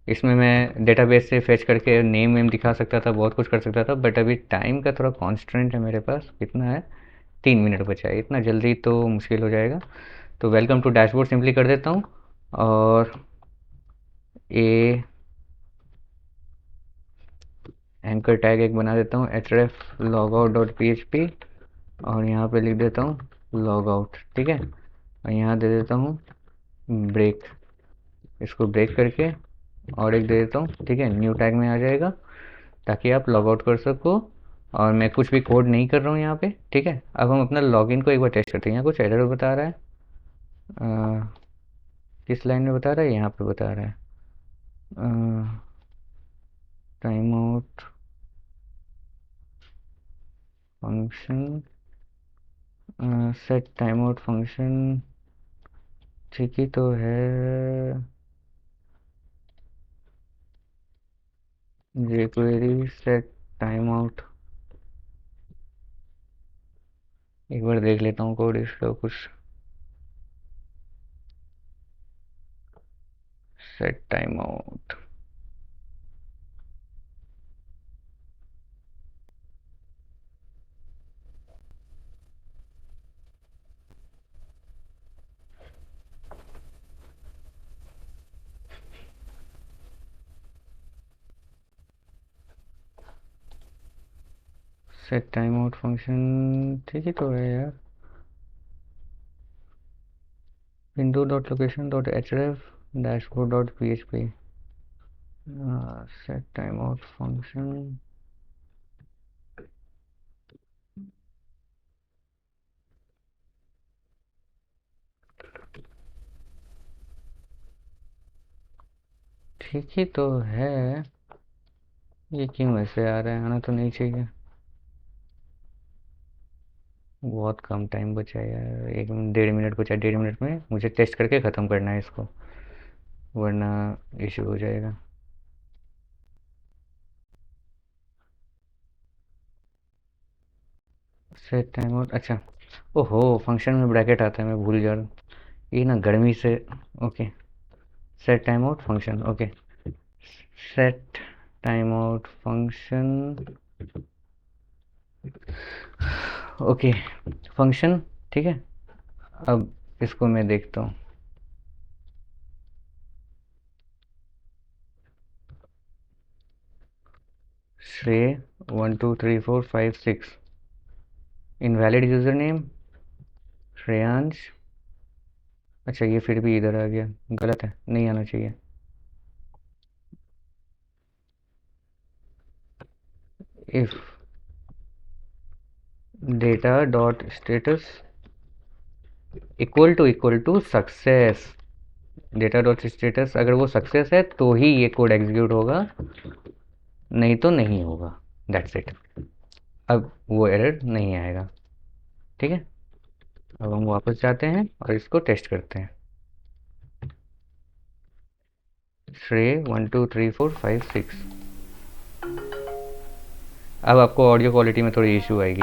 इसमें मैं डेटाबेस से फेच करके नेम वेम दिखा सकता था, बहुत कुछ कर सकता था, बट अभी टाइम का थोड़ा कॉन्स्टेंट है मेरे पास। कितना है, 3 मिनट बचा है, इतना जल्दी तो मुश्किल हो जाएगा। तो वेलकम टू डैशबोर्ड सिंपली कर देता हूँ। और ए एंकर टैग एक बना देता हूँ, H ref log out dot P H P. और यहाँ पे लिख देता हूँ लॉग आउट। ठीक है। और यहाँ दे देता हूँ ब्रेक, इसको ब्रेक करके और एक दे देता हूँ। ठीक है, न्यू टैग में आ जाएगा ताकि आप लॉग आउट कर सको। और मैं कुछ भी कोड नहीं कर रहा हूँ यहाँ पे। ठीक है। अब हम अपना लॉगिन को एक बार टेस्ट करते हैं। यहाँ कुछ एरर बता रहा है, किस लाइन में बता रहा है, यहाँ पे बता रहा है time out function, set time out function. ठीक ही तो है, jQuery सेट टाइम आउट। एक बार देख लेता हूँ कोड इसका कुछ। Set time out, set time out function ठीक ही तो है यार। Window dot location dot H ref dashboard dot P H P, set time out function. ठीक ही तो है, ये क्यों ऐसे आ रहा है, आना तो नहीं चाहिए। बहुत कम टाइम बचा है यार, 1 1.5 मिनट बचा है। 1.5 मिनट में मुझे टेस्ट करके ख़त्म करना है इसको, वरना इशू हो जाएगा। सेट टाइम आउट, अच्छा, ओहो फंक्शन में ब्रैकेट आता है, मैं भूल जा रहा हूँ। ये ना गर्मी से। Okay, set time out function. Okay, set time out function. Okay, function. ठीक है। अब इसको मैं देखता हूँ। श्रेय 1 2 3 4 5 6, इनवैलिड यूज़र नेम श्रेयांश। अच्छा, ये फिर भी इधर आ गया, गलत है, नहीं आना चाहिए। If data dot status equal to success, data dot status अगर वो सक्सेस है तो ही ये कोड एग्जीक्यूट होगा। नहीं तो नहीं होगा, दैट्स इट। अब वो एरर नहीं आएगा। ठीक है, अब हम वापस जाते हैं और इसको टेस्ट करते हैं। श्रे 1 2 3 4 5 6। अब आपको ऑडियो क्वालिटी में थोड़ी इशू आएगी।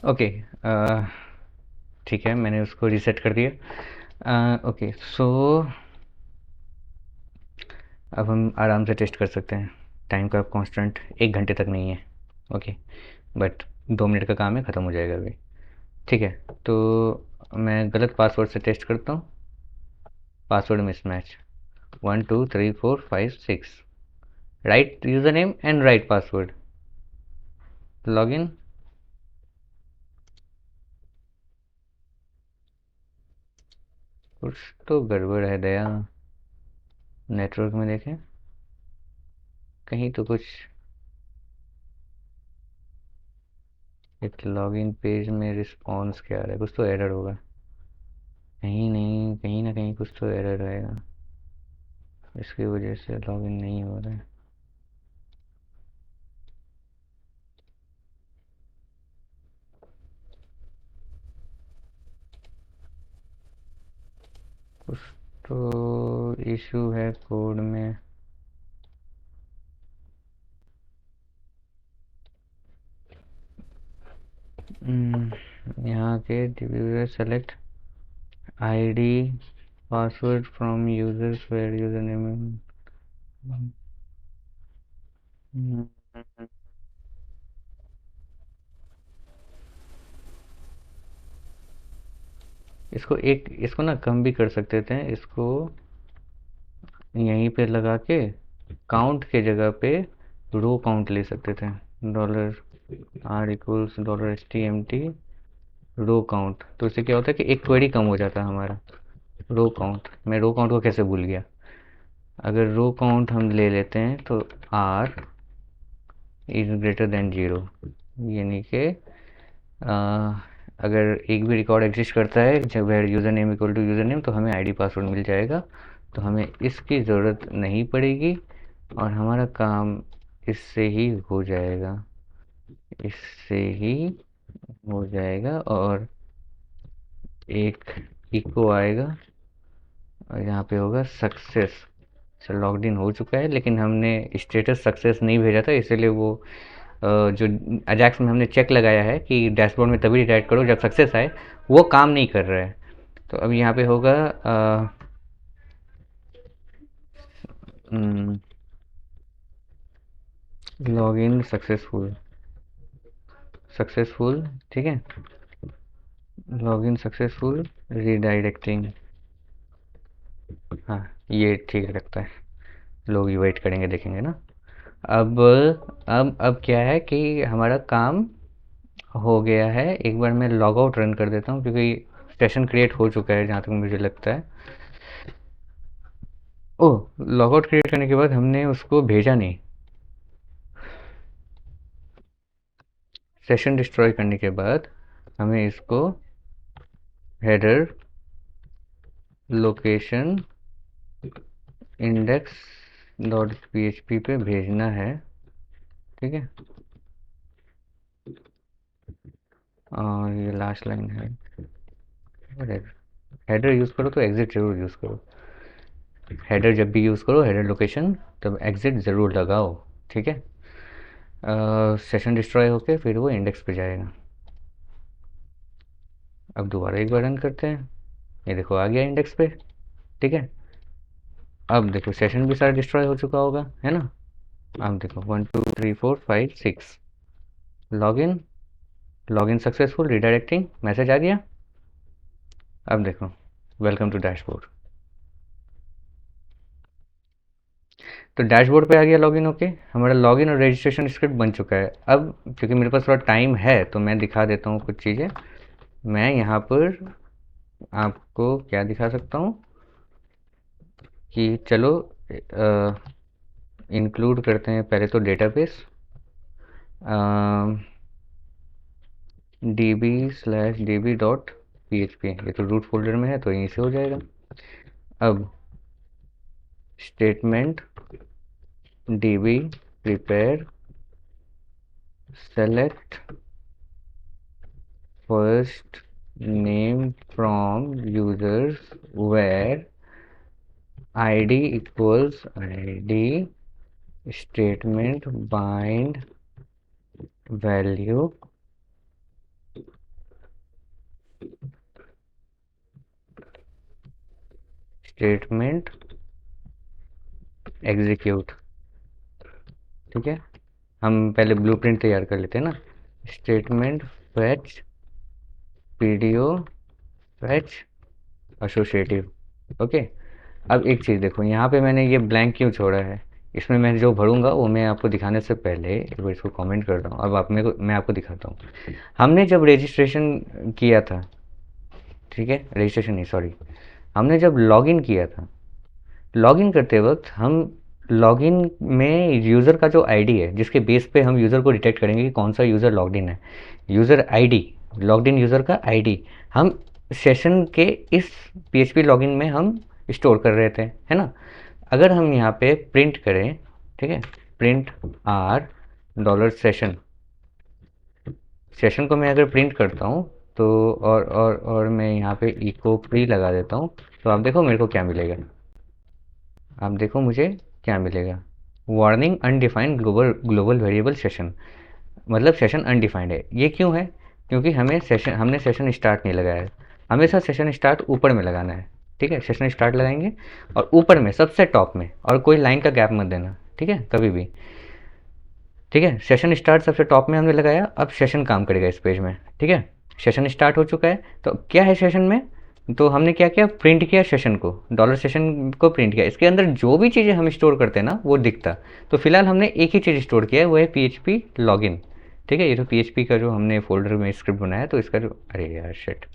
ओके, ठीक है, मैंने उसको रीसेट कर दिया। ओके, सो अब हम आराम से टेस्ट कर सकते हैं। टाइम का कांस्टेंट 1 घंटे तक नहीं है। ओके, बट 2 मिनट का काम है, ख़त्म हो जाएगा अभी। ठीक है, तो मैं गलत पासवर्ड से टेस्ट करता हूँ। Password mismatch 1 2 3 4 5 6। Right user name and right password. Login. कुछ तो गड़बड़ है दया। नेटवर्क में देखें, कहीं तो कुछ। एक लॉगिन पेज में रिस्पॉन्स क्या आ रहा है, कुछ तो एरर होगा। कहीं नहीं, कहीं ना कहीं कुछ तो एरर आएगा, इसकी वजह से लॉगिन नहीं हो रहा है। कुछ तो इशू है कोड में। यहाँ के डिव्यूजर select ID password from users where user name. इसको ना कम भी कर सकते थे, इसको यहीं पे लगा के काउंट के जगह पे रो काउंट ले सकते थे। $r=$ht रो काउंट, तो इससे क्या होता है कि एक क्वेरी कम हो जाता है हमारा। रो काउंट, मैं रो काउंट को कैसे भूल गया। अगर रो काउंट हम ले लेते हैं तो r <0 यानी कि अगर एक भी रिकॉर्ड एग्जिस्ट करता है जब where user name equal to user name, तो हमें आईडी पासवर्ड मिल जाएगा। तो हमें इसकी ज़रूरत नहीं पड़ेगी और हमारा काम इससे ही हो जाएगा। इससे ही हो जाएगा और एक इको आएगा और यहाँ पे होगा सक्सेस। चल, लॉग्ड इन हो चुका है, लेकिन हमने स्टेटस सक्सेस नहीं भेजा था, इसीलिए वो जो अजैक्स में हमने चेक लगाया है कि डैशबोर्ड में तभी रिडायरेक्ट करो जब सक्सेस आए, वो काम नहीं कर रहा है। तो अब यहाँ पे होगा लॉग इन सक्सेसफुल। सक्सेसफुल, ठीक है, लॉग इन सक्सेसफुल रीडायरेक्टिंग। हाँ, ये ठीक लगता है, लोग ही वेट करेंगे, देखेंगे ना। अब अब क्या है कि हमारा काम हो गया है। एक बार मैं लॉग आउट रन कर देता हूँ क्योंकि सेशन क्रिएट हो चुका है जहाँ तक मुझे लगता है। ओह, लॉग आउट क्रिएट करने के बाद हमने उसको भेजा नहीं। सेशन डिस्ट्रॉय करने के बाद हमें इसको header location index dot php पे भेजना है। ठीक है, और ये लास्ट लाइन है। हेडर यूज़ करो तो एग्जिट ज़रूर यूज़ करो। हेडर जब भी यूज़ करो, हेडर लोकेशन, तब एग्जिट ज़रूर लगाओ। ठीक है, सेशन डिस्ट्रॉय होके फिर वो इंडेक्स पे जाएगा। अब दोबारा एक बार रन करते हैं, ये देखो आ गया इंडेक्स पे। ठीक है, अब देखो सेशन भी सारा डिस्ट्रॉय हो चुका होगा, है ना। अब देखो 1 2 3 4 5 6 login, login successful redirecting message आ गया। अब देखो वेलकम टू डैशबोर्ड। तो डैशबोर्ड पे आ गया लॉगिन होके, हमारा लॉगिन और रजिस्ट्रेशन स्क्रिप्ट बन चुका है। अब क्योंकि मेरे पास थोड़ा टाइम है तो मैं दिखा देता हूँ कुछ चीज़ें। मैं यहाँ पर आपको क्या दिखा सकता हूँ कि चलो इंक्लूड करते हैं पहले तो डेटाबेस db/db डॉट PHP, ये तो रूट फोल्डर में है तो यहीं से हो जाएगा। अब statement db prepare select first name from users where id equals id statement bind value statement execute। ठीक है, हम पहले ब्लूप्रिंट तैयार कर लेते हैं ना। Statement fetch pdo fetch associative। Okay, अब एक चीज़ देखो, यहाँ पे मैंने ये ब्लैंक क्यों छोड़ा है, इसमें मैं जो भरूंगा वो मैं आपको दिखाने से पहले एक बार इसको कमेंट करता हूँ। अब आप मेरे को, मैं आपको दिखाता हूँ। हमने जब रजिस्ट्रेशन किया था, ठीक है, रजिस्ट्रेशन नहीं सॉरी, हमने जब लॉगिन किया था, लॉगिन करते वक्त हम लॉगिन में यूज़र का जो आईडी है जिसके बेस पे हम यूज़र को डिटेक्ट करेंगे कि कौन सा यूज़र लॉग्ड इन है, user ID, logged in user का आईडी हम सेशन के इस पीएचपी लॉगिन में हम स्टोर कर रहे थे, है ना। अगर हम यहाँ पे प्रिंट करें, ठीक है, print R dollar session, session को मैं अगर प्रिंट करता हूँ तो और मैं यहाँ पे इको प्री लगा देता हूँ, तो आप देखो मेरे को क्या मिलेगा, आप देखो मुझे क्या मिलेगा। Warning undefined global global variable session, मतलब सेशन अनडिफाइंड है। ये क्यों है? क्योंकि हमने सेशन स्टार्ट नहीं लगाया है। हमेशा सेशन स्टार्ट ऊपर में लगाना है, ठीक है, सेशन स्टार्ट लगाएंगे और ऊपर में सबसे टॉप में, और कोई लाइन का गैप मत देना, ठीक है, कभी भी। ठीक है, सेशन स्टार्ट सबसे टॉप में हमने लगाया, अब सेशन काम करेगा इस पेज में, ठीक है। सेशन स्टार्ट हो चुका है, तो क्या है सेशन में, तो हमने क्या किया, प्रिंट किया सेशन को, डॉलर सेशन को प्रिंट किया, इसके अंदर जो भी चीज़ें हम स्टोर करते हैं ना वो दिखता। तो फिलहाल हमने एक ही चीज़ स्टोर किया है, वो है PHP लॉगिन। ठीक है, ये तो PHP का जो हमने फोल्डर में स्क्रिप्ट बनाया, तो इसका जो, अरे यार शिट,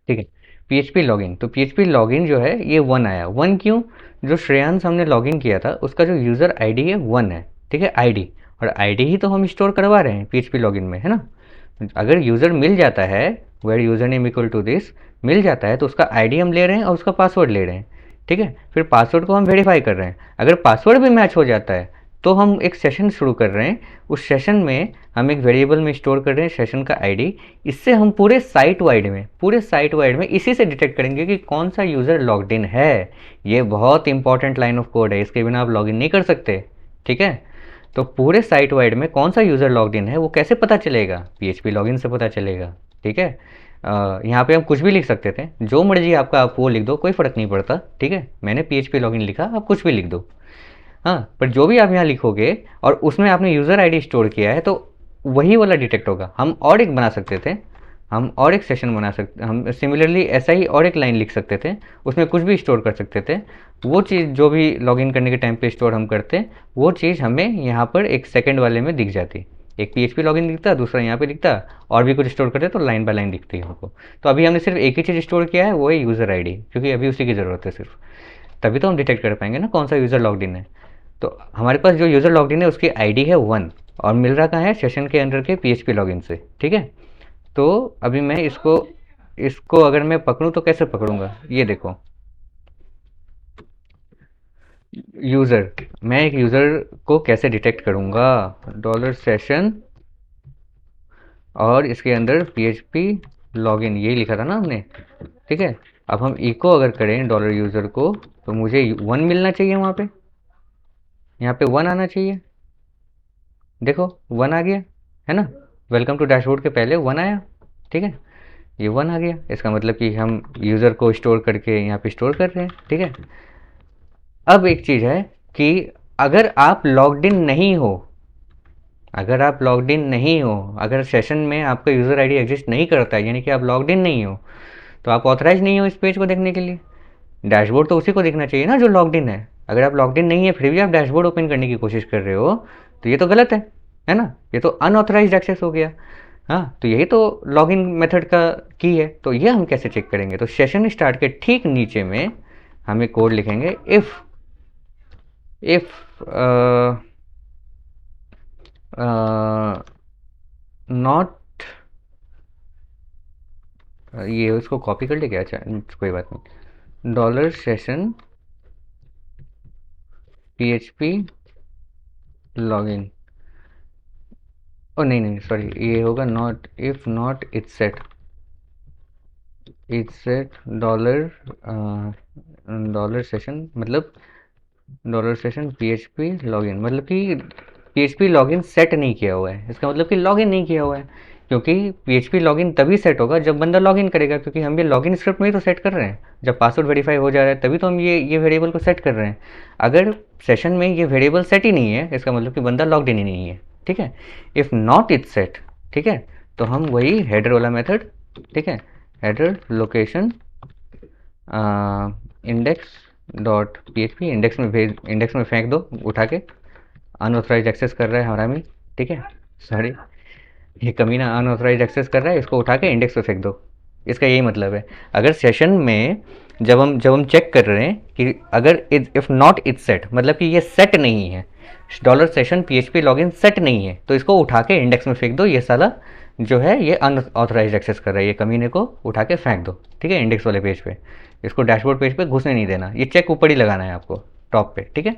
ठीक है, PHP लॉगिन, तो PHP लॉगिन जो है ये 1 आया। 1 क्यों? जो श्रेयांश हमने लॉगिन किया था उसका जो यूज़र आईडी है 1 है, ठीक है, आईडी, और आईडी ही तो हम स्टोर करवा रहे हैं PHP लॉगिन में, है ना। अगर यूज़र मिल जाता है, where user name equal to this, मिल जाता है तो उसका आईडी हम ले रहे हैं और उसका पासवर्ड ले रहे हैं, ठीक है। फिर पासवर्ड को हम वेरीफाई कर रहे हैं, अगर पासवर्ड भी मैच हो जाता है तो हम एक सेशन शुरू कर रहे हैं, उस सेशन में हम एक वेरिएबल में स्टोर कर रहे हैं सेशन का आईडी। इससे हम पूरे साइट वाइड में इसी से डिटेक्ट करेंगे कि कौन सा यूज़र लॉग्ड इन है। ये बहुत इंपॉर्टेंट लाइन ऑफ कोड है, इसके बिना आप लॉगिन नहीं कर सकते, ठीक है। तो पूरे साइट वाइड में कौन सा यूज़र लॉग्ड इन है वो कैसे पता चलेगा? PHP लॉगिन से पता चलेगा, ठीक है। यहाँ पे हम कुछ भी लिख सकते थे, जो मर्जी आपका आप वो लिख दो, कोई फ़र्क नहीं पड़ता, ठीक है। मैंने PHP लॉगिन लिखा, आप कुछ भी लिख दो, हाँ, पर जो भी आप यहाँ लिखोगे और उसमें आपने यूज़र आईडी स्टोर किया है तो वही वाला डिटेक्ट होगा। हम और एक बना सकते थे, हम और एक सेशन बना सकते, हम सिमिलरली ऐसा ही और एक लाइन लिख सकते थे, उसमें कुछ भी स्टोर कर सकते थे। वो चीज़ जो भी लॉगिन करने के टाइम पे स्टोर हम करते, वो चीज़ हमें यहाँ पर एक सेकंड वाले में दिख जाती। एक PHP लॉगिन दिखता, दूसरा यहाँ पे दिखता, और भी कुछ स्टोर करते तो लाइन बाय लाइन दिखती है हमको। तो अभी हमने सिर्फ एक ही चीज़ स्टोर किया है, वो है यूज़र आईडी, क्योंकि अभी उसी की ज़रूरत है सिर्फ, तभी तो हम डिटेक्ट कर पाएंगे ना कौन सा यूज़र लॉग्ड इन है। तो हमारे पास जो यूज़र लॉगिन है उसकी आईडी है 1, और मिल रहा कहाँ है, सेशन के अंदर के PHP लॉगिन से, ठीक है। तो अभी मैं इसको इसको अगर मैं पकड़ूं तो कैसे पकड़ूंगा, ये देखो, यूज़र, मैं एक यूज़र को कैसे डिटेक्ट करूंगा, डॉलर सेशन, और इसके अंदर PHP लॉगिन, यही लिखा था ना हमने, ठीक है। अब हम इको अगर करें डॉलर यूज़र को, तो मुझे 1 मिलना चाहिए, वहाँ पे, यहाँ पे 1 आना चाहिए, देखो 1 आ गया, है ना। वेलकम टू डैशबोर्ड के पहले 1 आया, ठीक है, ये 1 आ गया, इसका मतलब कि हम यूज़र को स्टोर करके यहाँ पे स्टोर कर रहे हैं, ठीक है। अब एक चीज़ है कि अगर आप लॉग्ड इन नहीं हो, अगर आप लॉग्ड इन नहीं हो, अगर सेशन में आपका यूज़र आईडी एग्जिस्ट नहीं करता है, यानी कि आप लॉग्ड इन नहीं हो, तो आप ऑथराइज नहीं हो इस पेज को देखने के लिए। डैशबोर्ड तो उसी को दिखना चाहिए ना जो लॉग्ड इन है। अगर आप लॉग्ड इन नहीं है फिर भी आप डैशबोर्ड ओपन करने की कोशिश कर रहे हो, तो ये तो गलत है ना, ये तो अनऑथराइज्ड एक्सेस हो गया। हाँ, तो यही तो लॉगिन मेथड का की है। तो ये हम कैसे चेक करेंगे, तो सेशन स्टार्ट के ठीक नीचे में हम एक कोड लिखेंगे, इफ नॉट ये इसको कॉपी कर ले क्या? अच्छा कोई बात नहीं। Dollar session PHP login. Oh नहीं नहीं सॉरी, ये होगा not if not it's set dollar dollar session मतलब डॉलर सेशन PHP लॉगिन, मतलब कि PHP लॉगिन सेट नहीं किया हुआ है, इसका मतलब कि लॉगिन नहीं किया हुआ है। क्योंकि PHP लॉगिन तभी सेट होगा जब बंदा लॉगिन करेगा, क्योंकि हम ये लॉगिन स्क्रिप्ट में ही तो सेट कर रहे हैं। जब पासवर्ड वेरीफाई हो जा रहा है तभी तो हम ये वेरिएबल को सेट कर रहे हैं। अगर सेशन में ये वेरिएबल सेट ही नहीं है, इसका मतलब कि बंदा लॉग्ड इन ही नहीं है। ठीक है, इफ़ नॉट इट्स सेट, ठीक है, तो हम वही हेडर वाला मेथड, ठीक है, header location index dot PHP, index में फेंक दो उठा के। अनऑथराइज एक्सेस कर रहा है हरामी, ठीक है, सॉरी, ये कमीना अनऑथराइज एक्सेस कर रहा है, इसको उठा के इंडेक्स पे फेंक दो। इसका यही मतलब है। अगर सेशन में जब हम चेक कर रहे हैं कि अगर इफ़ नॉट इट्स सेट, मतलब कि ये सेट नहीं है, dollar session PHP login set नहीं है, तो इसको उठा के इंडेक्स में फेंक दो। ये साला जो है ये अनऑथराइज एक्सेस कर रहा है, ये कमीने को उठा के फेंक दो, ठीक है, इंडेक्स वाले पेज पे। इसको डैशबोर्ड पेज पे घुसने नहीं देना, ये चेक ऊपर ही लगाना है आपको, टॉप पे, ठीक है।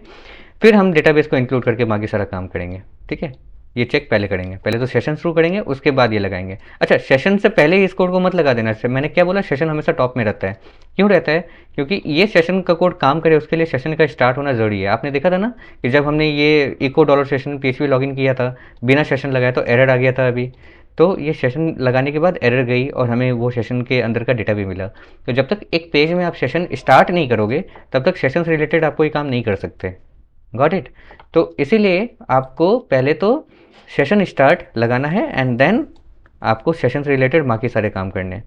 फिर हम डेटाबेस को इंक्लूड करके बाकी सारा काम करेंगे, ठीक है। ये चेक पहले करेंगे, पहले तो सेशन शुरू करेंगे, उसके बाद ये लगाएंगे। अच्छा, सेशन से पहले ही इस कोड को मत लगा देना। मैंने क्या बोला, सेशन हमेशा टॉप में रहता है। क्यों रहता है? क्योंकि ये सेशन का कोड काम करे उसके लिए सेशन का स्टार्ट होना ज़रूरी है। आपने देखा था ना कि जब हमने ये echo dollar session PHP login किया था, बिना सेशन लगाए, तो एरर आ गया था अभी। तो ये सेशन लगाने के बाद एरर गई और हमें वो सेशन के अंदर का डेटा भी मिला। तो जब तक एक पेज में आप सेशन स्टार्ट नहीं करोगे, तब तक सेशन से रिलेटेड आप कोई काम नहीं कर सकते। Got it? तो इसीलिए आपको पहले तो सेशन स्टार्ट लगाना है एंड देन आपको सेशन से रिलेटेड बाकी सारे काम करने हैं।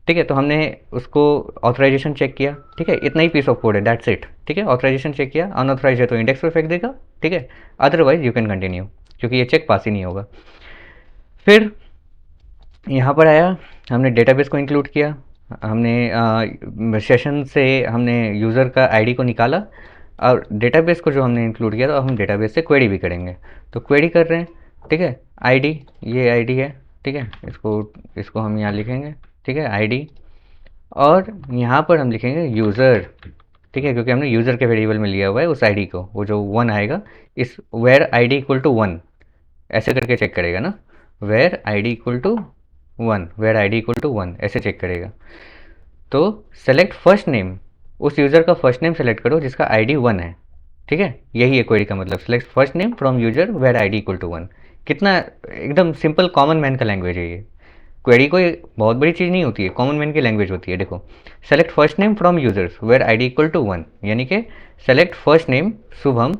ठीक है, तो हमने उसको ऑथराइजेशन चेक किया, ठीक है, इतना ही पीस ऑफ कोड है, दैट्स इट। ठीक है, ऑथराइजेशन चेक किया, अनऑथराइज है तो इंडेक्स पे फेंक देगा, ठीक है, अदरवाइज यू कैन कंटिन्यू, क्योंकि ये चेक पास ही नहीं होगा। फिर यहाँ पर आया, हमने डेटाबेस को इंक्लूड किया, हमने सेशन से हमने यूज़र का आईडी को निकाला, और डेटाबेस को जो हमने इंक्लूड किया, तो अब हम डेटाबेस से क्वेरी भी करेंगे। तो क्वेरी कर रहे हैं, ठीक है, आईडी, ये आईडी है, ठीक है, इसको इसको हम यहाँ लिखेंगे, ठीक है, आईडी, और यहाँ पर हम लिखेंगे यूज़र, ठीक है, क्योंकि हमने यूज़र के वेरिएबल में लिया हुआ है उस आईडी को, वो जो वन आएगा, इस where ID equal to one, ऐसे करके चेक करेगा ना, where ID equal to one, where ID equal to one, ऐसे चेक करेगा। तो सेलेक्ट फर्स्ट नेम, उस यूज़र का फर्स्ट नेम सेलेक्ट करो जिसका आईडी वन है, ठीक है, यही है क्वेरी का मतलब, select first name from user where ID equal to one. कितना एकदम सिंपल कॉमन मैन का लैंग्वेज है ये। क्वेरी कोई बहुत बड़ी चीज़ नहीं होती है, कॉमन मैन की लैंग्वेज होती है। देखो, select first name from users where ID equal to one, यानी कि select first name Shubham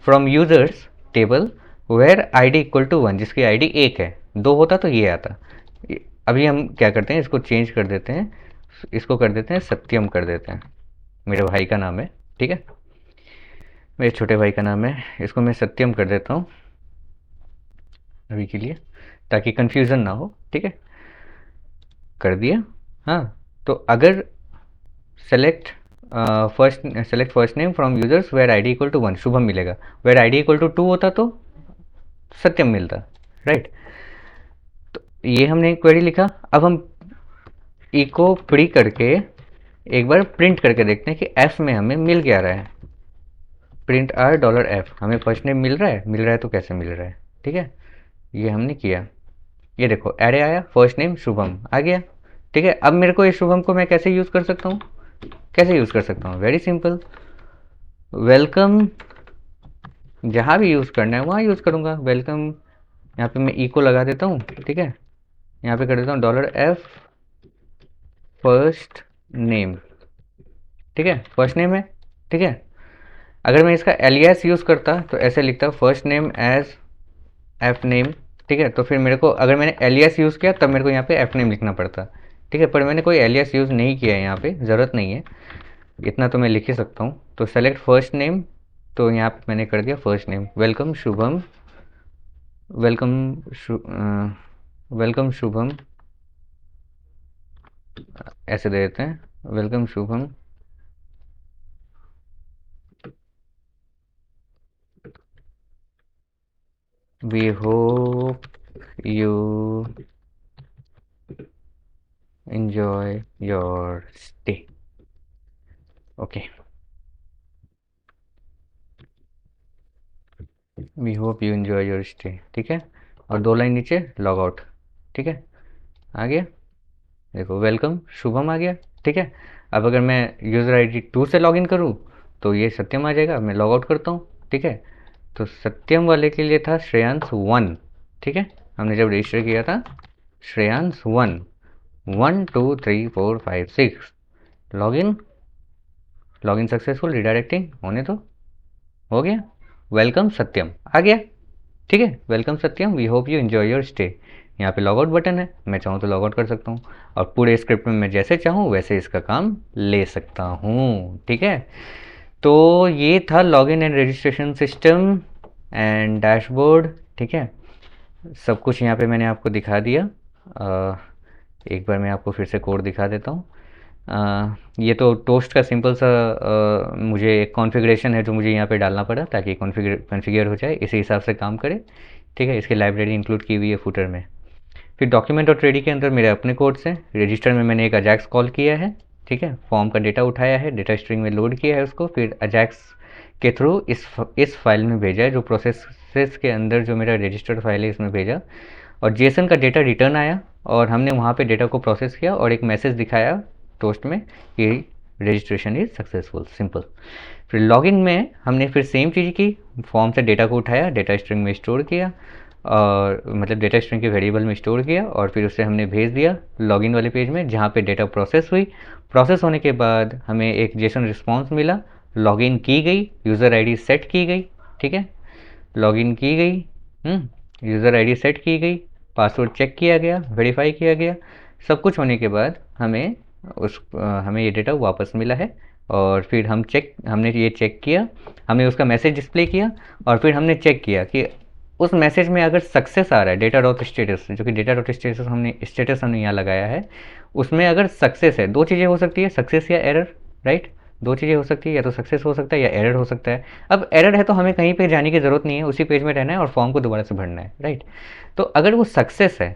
from users table where ID equal to one, जिसकी आईडी एक है, दो होता तो ये आता। अभी हम क्या करते हैं, इसको चेंज कर देते हैं, इसको कर देते हैं सत्यम कर देते हैं, मेरे भाई का नाम है, ठीक है, मेरे छोटे भाई का नाम है, इसको मैं सत्यम कर देता हूँ अभी के लिए, ताकि कन्फ्यूज़न ना हो, ठीक है, कर दिया। हाँ, तो अगर select select first name from users where ID equal to one, Shubham मिलेगा, where ID equal to two होता तो सत्यम मिलता, राइट। तो ये हमने क्वेरी लिखा, अब हम इको प्री करके एक बार प्रिंट करके देखते हैं कि एफ में हमें मिल क्या रहा है। प्रिंट आर डॉलर एफ, हमें फर्स्ट नेम मिल रहा है तो कैसे मिल रहा है, ठीक है, ये हमने किया। ये देखो एरे आया, फर्स्ट नेम शुभम आ गया, ठीक है। अब मेरे को इस शुभम को मैं कैसे यूज़ कर सकता हूँ, कैसे यूज़ कर सकता हूँ, वेरी सिंपल, वेलकम, जहाँ भी यूज़ करना है वहाँ यूज़ करूँगा वेलकम। यहाँ पे मैं ई को लगा देता हूँ, ठीक है, यहाँ पे कर देता हूँ डॉलर एफ फर्स्ट नेम, ठीक है, फर्स्ट नेम है, ठीक है। अगर मैं इसका एलियास यूज़ करता तो ऐसे लिखता first name as F name, ठीक है, तो फिर मेरे को, अगर मैंने एलियास यूज़ किया तब मेरे को यहाँ पे एफ नेम लिखना पड़ता, ठीक है, पर मैंने कोई एलियास यूज़ नहीं किया है, यहाँ पे ज़रूरत नहीं है, इतना तो मैं लिख ही सकता हूँ। तो सेलेक्ट फर्स्ट नेम, तो यहाँ पे मैंने कर दिया first name, welcome Shubham, welcome welcome Shubham, ऐसे दे देते हैं, welcome Shubham, we hope you enjoy your stay. Okay, we hope you enjoy your stay, ठीक है। और 2 लाइन नीचे लॉग आउट, ठीक है। आ गया, देखो वेलकम शुभम आ गया, ठीक है। अब अगर मैं यूज़र आईडी 2 से लॉगिन करूँ तो ये सत्यम आ जाएगा। मैं लॉग आउट करता हूँ, ठीक है। तो सत्यम वाले के लिए था श्रेयांश 1, ठीक है। हमने जब रजिस्टर किया था Shreyansh 1, 1 2 3 4 5 6, login, login successful, redirecting होने तो हो गया। वेलकम सत्यम आ गया, ठीक है। Welcome Satyam, we hope you enjoy your stay. यहाँ पे लॉग आउट बटन है, मैं चाहूँ तो लॉग आउट कर सकता हूँ और पूरे स्क्रिप्ट में मैं जैसे चाहूँ वैसे इसका काम ले सकता हूँ, ठीक है। तो ये था login and registration system and dashboard, ठीक है। सब कुछ यहाँ पे मैंने आपको दिखा दिया। एक बार मैं आपको फिर से कोड दिखा देता हूँ। ये तो टोस्ट का सिंपल सा मुझे एक कॉन्फ़िगरेशन है जो मुझे यहाँ पे डालना पड़ा ताकि कॉन्फ़िगर हो जाए, इसी हिसाब से काम करे, ठीक है। इसकी लाइब्रेरी इंक्लूड की हुई है फुटर में। फिर डॉक्यूमेंट और ट्रेडी के अंदर मेरे अपने कोड्स हैं। रजिस्टर में मैंने एक अजैक्स कॉल किया है, ठीक है। फॉर्म का डेटा उठाया है, डेटा स्ट्रिंग में लोड किया है उसको, फिर अजैक्स के थ्रू इस फाइल में भेजा है, जो प्रोसेसेस के अंदर जो मेरा रजिस्टर्ड फाइल है इसमें भेजा। और जेसन का डेटा रिटर्न आया और हमने वहाँ पे डेटा को प्रोसेस किया और एक मैसेज दिखाया टोस्ट में कि रजिस्ट्रेशन इज़ सक्सेसफुल, सिंपल। फिर लॉगिन में हमने फिर सेम चीज़ की, फॉर्म से डेटा को उठाया, डेटा स्ट्रिंग में स्टोर किया और मतलब डेटा स्ट्रिंग के वेरिएबल में स्टोर किया और फिर उसे हमने भेज दिया लॉगिन वाले पेज में जहाँ पे डेटा प्रोसेस हुई। प्रोसेस होने के बाद हमें एक जेसन रिस्पॉन्स मिला, लॉगिन की गई, यूज़र आईडी सेट की गई, ठीक है। लॉगिन की गई, यूज़र आईडी सेट की गई, पासवर्ड चेक किया गया, वेरीफाई किया गया। सब कुछ होने के बाद हमें ये डेटा वापस मिला है। और फिर हमने ये चेक किया, हमने उसका मैसेज डिस्प्ले किया और फिर हमने चेक किया कि उस मैसेज में अगर सक्सेस आ रहा है, डेटा डॉट स्टेटस, जो कि डेटा डॉट स्टेटस हमने यहाँ लगाया है, उसमें अगर सक्सेस है, 2 चीज़ें हो सकती है, सक्सेस या एरर, राइट। 2 चीज़ें हो सकती है, या तो सक्सेस हो सकता है या एरर हो सकता है। अब एरर है तो हमें कहीं पे जाने की ज़रूरत नहीं है, उसी पेज में रहना है और फॉर्म को दोबारा से भरना है, राइट। तो अगर वो सक्सेस है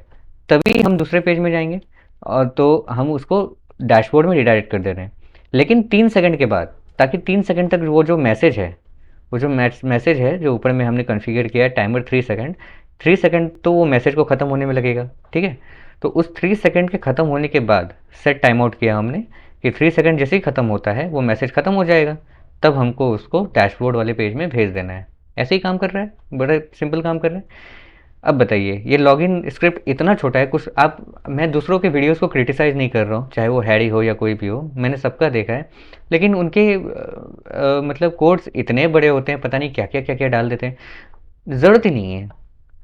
तभी हम दूसरे पेज में जाएंगे और तो हम उसको डैशबोर्ड में रिडायरेक्ट कर दे रहे हैं, लेकिन 3 सेकंड के बाद, ताकि 3 सेकंड तक वो जो मैसेज है, वो जो मैसेज है जो ऊपर में हमने कॉन्फ़िगर किया है टाइमर 3 सेकंड, 3 सेकंड तो वो मैसेज को ख़त्म होने में लगेगा, ठीक है। तो उस 3 सेकंड के ख़त्म होने के बाद सेट टाइम आउट किया हमने कि 3 सेकंड जैसे ही ख़त्म होता है वो मैसेज ख़त्म हो जाएगा, तब हमको उसको डैशबोर्ड वाले पेज में भेज देना है। ऐसे ही काम कर रहा है, बड़ा सिंपल काम कर रहा है। अब बताइए, ये लॉगिन स्क्रिप्ट इतना छोटा है, कुछ आप, मैं दूसरों के वीडियोस को क्रिटिसाइज़ नहीं कर रहा हूँ, चाहे वो हैरी हो या कोई भी हो, मैंने सबका देखा है। लेकिन उनके मतलब कोड्स इतने बड़े होते हैं, पता नहीं क्या क्या डाल देते हैं, ज़रूरत ही नहीं है,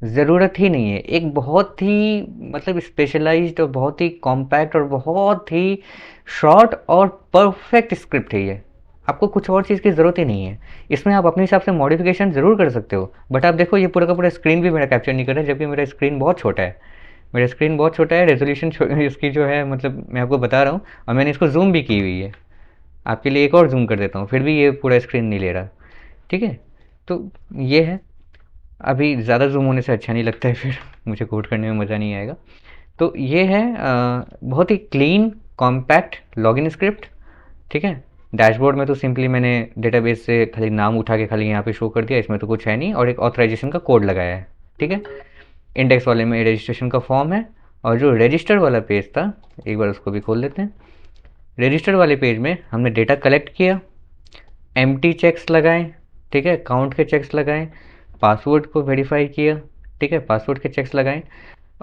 ज़रूरत ही नहीं है। एक बहुत ही मतलब स्पेशलाइज्ड और बहुत ही कॉम्पैक्ट और बहुत ही शॉर्ट और परफेक्ट स्क्रिप्ट है ये। आपको कुछ और चीज़ की ज़रूरत ही नहीं है। इसमें आप अपने हिसाब से मॉडिफिकेशन ज़रूर कर सकते हो, बट आप देखो ये पूरा का पूरा स्क्रीन भी मेरा कैप्चर नहीं कर रहा है, जबकि मेरा स्क्रीन बहुत छोटा है। मेरा स्क्रीन बहुत छोटा है, रेजोल्यूशन इसकी जो है, मतलब मैं आपको बता रहा हूँ, और मैंने इसको जूम भी की हुई है। आपके लिए एक और जूम कर देता हूँ, फिर भी ये पूरा स्क्रीन नहीं ले रहा, ठीक है। तो ये है, अभी ज़्यादा ज़ूम होने से अच्छा नहीं लगता है, फिर मुझे कोड करने में मज़ा नहीं आएगा। तो ये है बहुत ही क्लीन कॉम्पैक्ट लॉगिन स्क्रिप्ट, ठीक है। डैशबोर्ड में तो सिंपली मैंने डेटाबेस से खाली नाम उठा के खाली यहाँ पे शो कर दिया, इसमें तो कुछ है नहीं, और एक ऑथराइजेशन का कोड लगाया है, ठीक है। इंडेक्स वाले में रजिस्ट्रेशन का फॉर्म है, और जो रजिस्टर वाला पेज था, एक बार उसको भी खोल लेते हैं। रजिस्टर वाले पेज में हमने डेटा कलेक्ट किया, एम्प्टी चेक्स लगाएं, ठीक है, काउंट के चेक्स लगाएं, पासवर्ड को वेरीफाई किया, ठीक है, पासवर्ड के चेक्स लगाएं,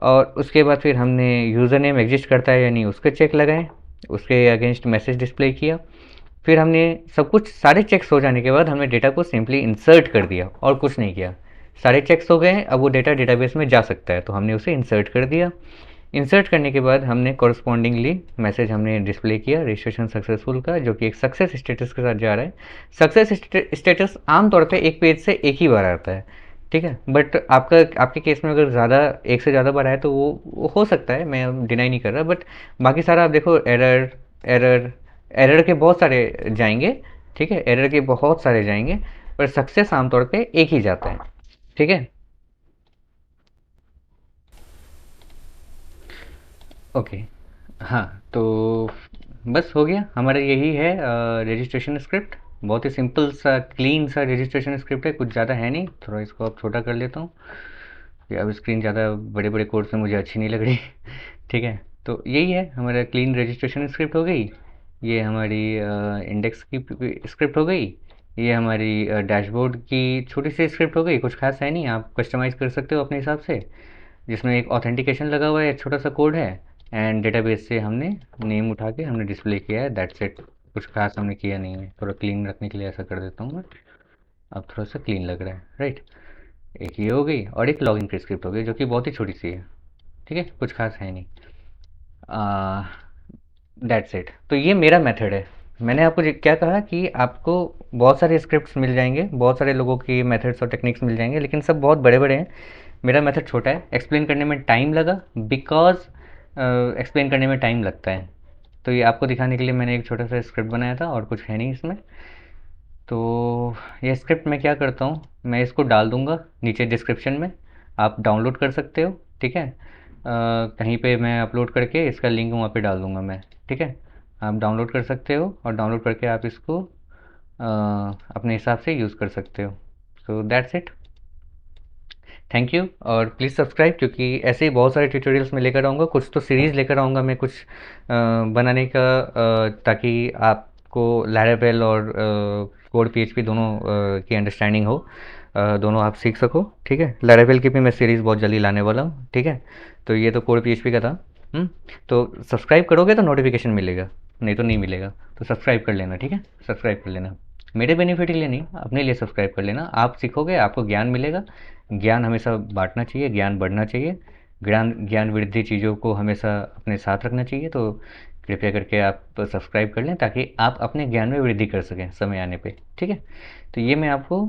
और उसके बाद फिर हमने यूज़र नेम एग्जिस्ट करता है या नहीं उसके चेक लगाएं, उसके अगेंस्ट मैसेज डिस्प्ले किया। फिर हमने सब कुछ, सारे चेक्स हो जाने के बाद हमने डेटा को सिंपली इंसर्ट कर दिया और कुछ नहीं किया। सारे चेक्स हो गए, अब वो डेटा डेटाबेस में जा सकता है, तो हमने उसे इंसर्ट कर दिया। इंसर्ट करने के बाद हमने कॉरस्पॉन्डिंगली मैसेज हमने डिस्प्ले किया रजिस्ट्रेशन सक्सेसफुल का, जो कि एक सक्सेस स्टेटस के साथ जा रहा है। सक्सेस स्टेटस आमतौर पे एक पेज से एक ही बार आता है, ठीक है। बट आपके केस में अगर ज़्यादा, एक से ज़्यादा बार आए तो वो हो सकता है, मैं डिनाई नहीं कर रहा, बट बाकी सारा आप देखो, एरर, एरर, एरर के बहुत सारे जाएंगे, ठीक है, एरर के बहुत सारे जाएंगे, पर सक्सेस आमतौर पे एक ही जाता है, ठीक है। ओके, हाँ, तो बस हो गया हमारा, यही है रजिस्ट्रेशन स्क्रिप्ट। बहुत ही सिंपल सा क्लीन सा रजिस्ट्रेशन स्क्रिप्ट है, कुछ ज़्यादा है नहीं। थोड़ा इसको अब छोटा कर लेता हूँ, कि अब स्क्रीन ज़्यादा बड़े बड़े कोड से मुझे अच्छी नहीं लग रही। ठीक है, तो यही है हमारा क्लीन रजिस्ट्रेशन स्क्रिप्ट हो गई। ये हमारी इंडेक्स की स्क्रिप्ट हो गई। ये हमारी डैशबोर्ड की छोटी सी स्क्रिप्ट हो गई, कुछ खास है नहीं, आप कस्टमाइज़ कर सकते हो अपने हिसाब से। जिसमें एक ऑथेंटिकेशन लगा हुआ है, एक छोटा सा कोड है, एंड डेटाबेस से हमने नेम उठा के हमने डिस्प्ले किया है, दैट्स इट। कुछ खास हमने किया नहीं है, थोड़ा क्लीन रखने के लिए ऐसा कर देता हूँ मैं। अब थोड़ा सा क्लीन लग रहा है, राइट। एक ये हो गई, और एक लॉगिन की स्क्रिप्ट हो गई जो कि बहुत ही छोटी सी है। ठीक है, कुछ खास है नहीं। That's it. तो ये मेरा मेथड है। मैंने आपको क्या कहा कि आपको बहुत सारे स्क्रिप्ट्स मिल जाएंगे, बहुत सारे लोगों की मेथड्स और टेक्निक्स मिल जाएंगे, लेकिन सब बहुत बड़े बड़े हैं। मेरा मेथड छोटा है, एक्सप्लेन करने में टाइम लगा, बिकॉज एक्सप्लेन करने में टाइम लगता है। तो ये आपको दिखाने के लिए मैंने एक छोटा सा स्क्रिप्ट बनाया था, और कुछ है नहीं इसमें। तो ये स्क्रिप्ट मैं क्या करता हूँ, मैं इसको डाल दूँगा नीचे डिस्क्रिप्शन में, आप डाउनलोड कर सकते हो। ठीक है, कहीं पे मैं अपलोड करके इसका लिंक वहाँ पे डाल दूँगा मैं। ठीक है, आप डाउनलोड कर सकते हो, और डाउनलोड करके आप इसको अपने हिसाब से यूज़ कर सकते हो। So that's it. Thank you, और प्लीज़ सब्सक्राइब, क्योंकि ऐसे ही बहुत सारे ट्यूटोरियल्स मैं लेकर आऊँगा। कुछ तो सीरीज़ लेकर आऊँगा मैं, कुछ बनाने का, ताकि आपको लैरावेल और कोड पीएचपी दोनों की अंडरस्टैंडिंग हो, दोनों आप सीख सको। ठीक है, लैरावेल की भी मैं सीरीज़ बहुत जल्दी लाने वाला हूँ। ठीक है, तो ये तो कोड पीएचपी का था। हम्म, तो सब्सक्राइब करोगे तो नोटिफिकेशन मिलेगा, नहीं तो नहीं मिलेगा। तो सब्सक्राइब कर लेना, ठीक है, सब्सक्राइब कर लेना। मेरे बेनिफिट के लिए नहीं, अपने लिए सब्सक्राइब कर लेना। आप सीखोगे, आपको ज्ञान मिलेगा। ज्ञान हमेशा बांटना चाहिए, ज्ञान बढ़ना चाहिए। ज्ञान ज्ञान वृद्धि चीज़ों को हमेशा अपने साथ रखना चाहिए। तो कृपया करके आप सब्सक्राइब कर लें, ताकि आप अपने ज्ञान में वृद्धि कर सकें समय आने पे। ठीक है, तो ये मैं आपको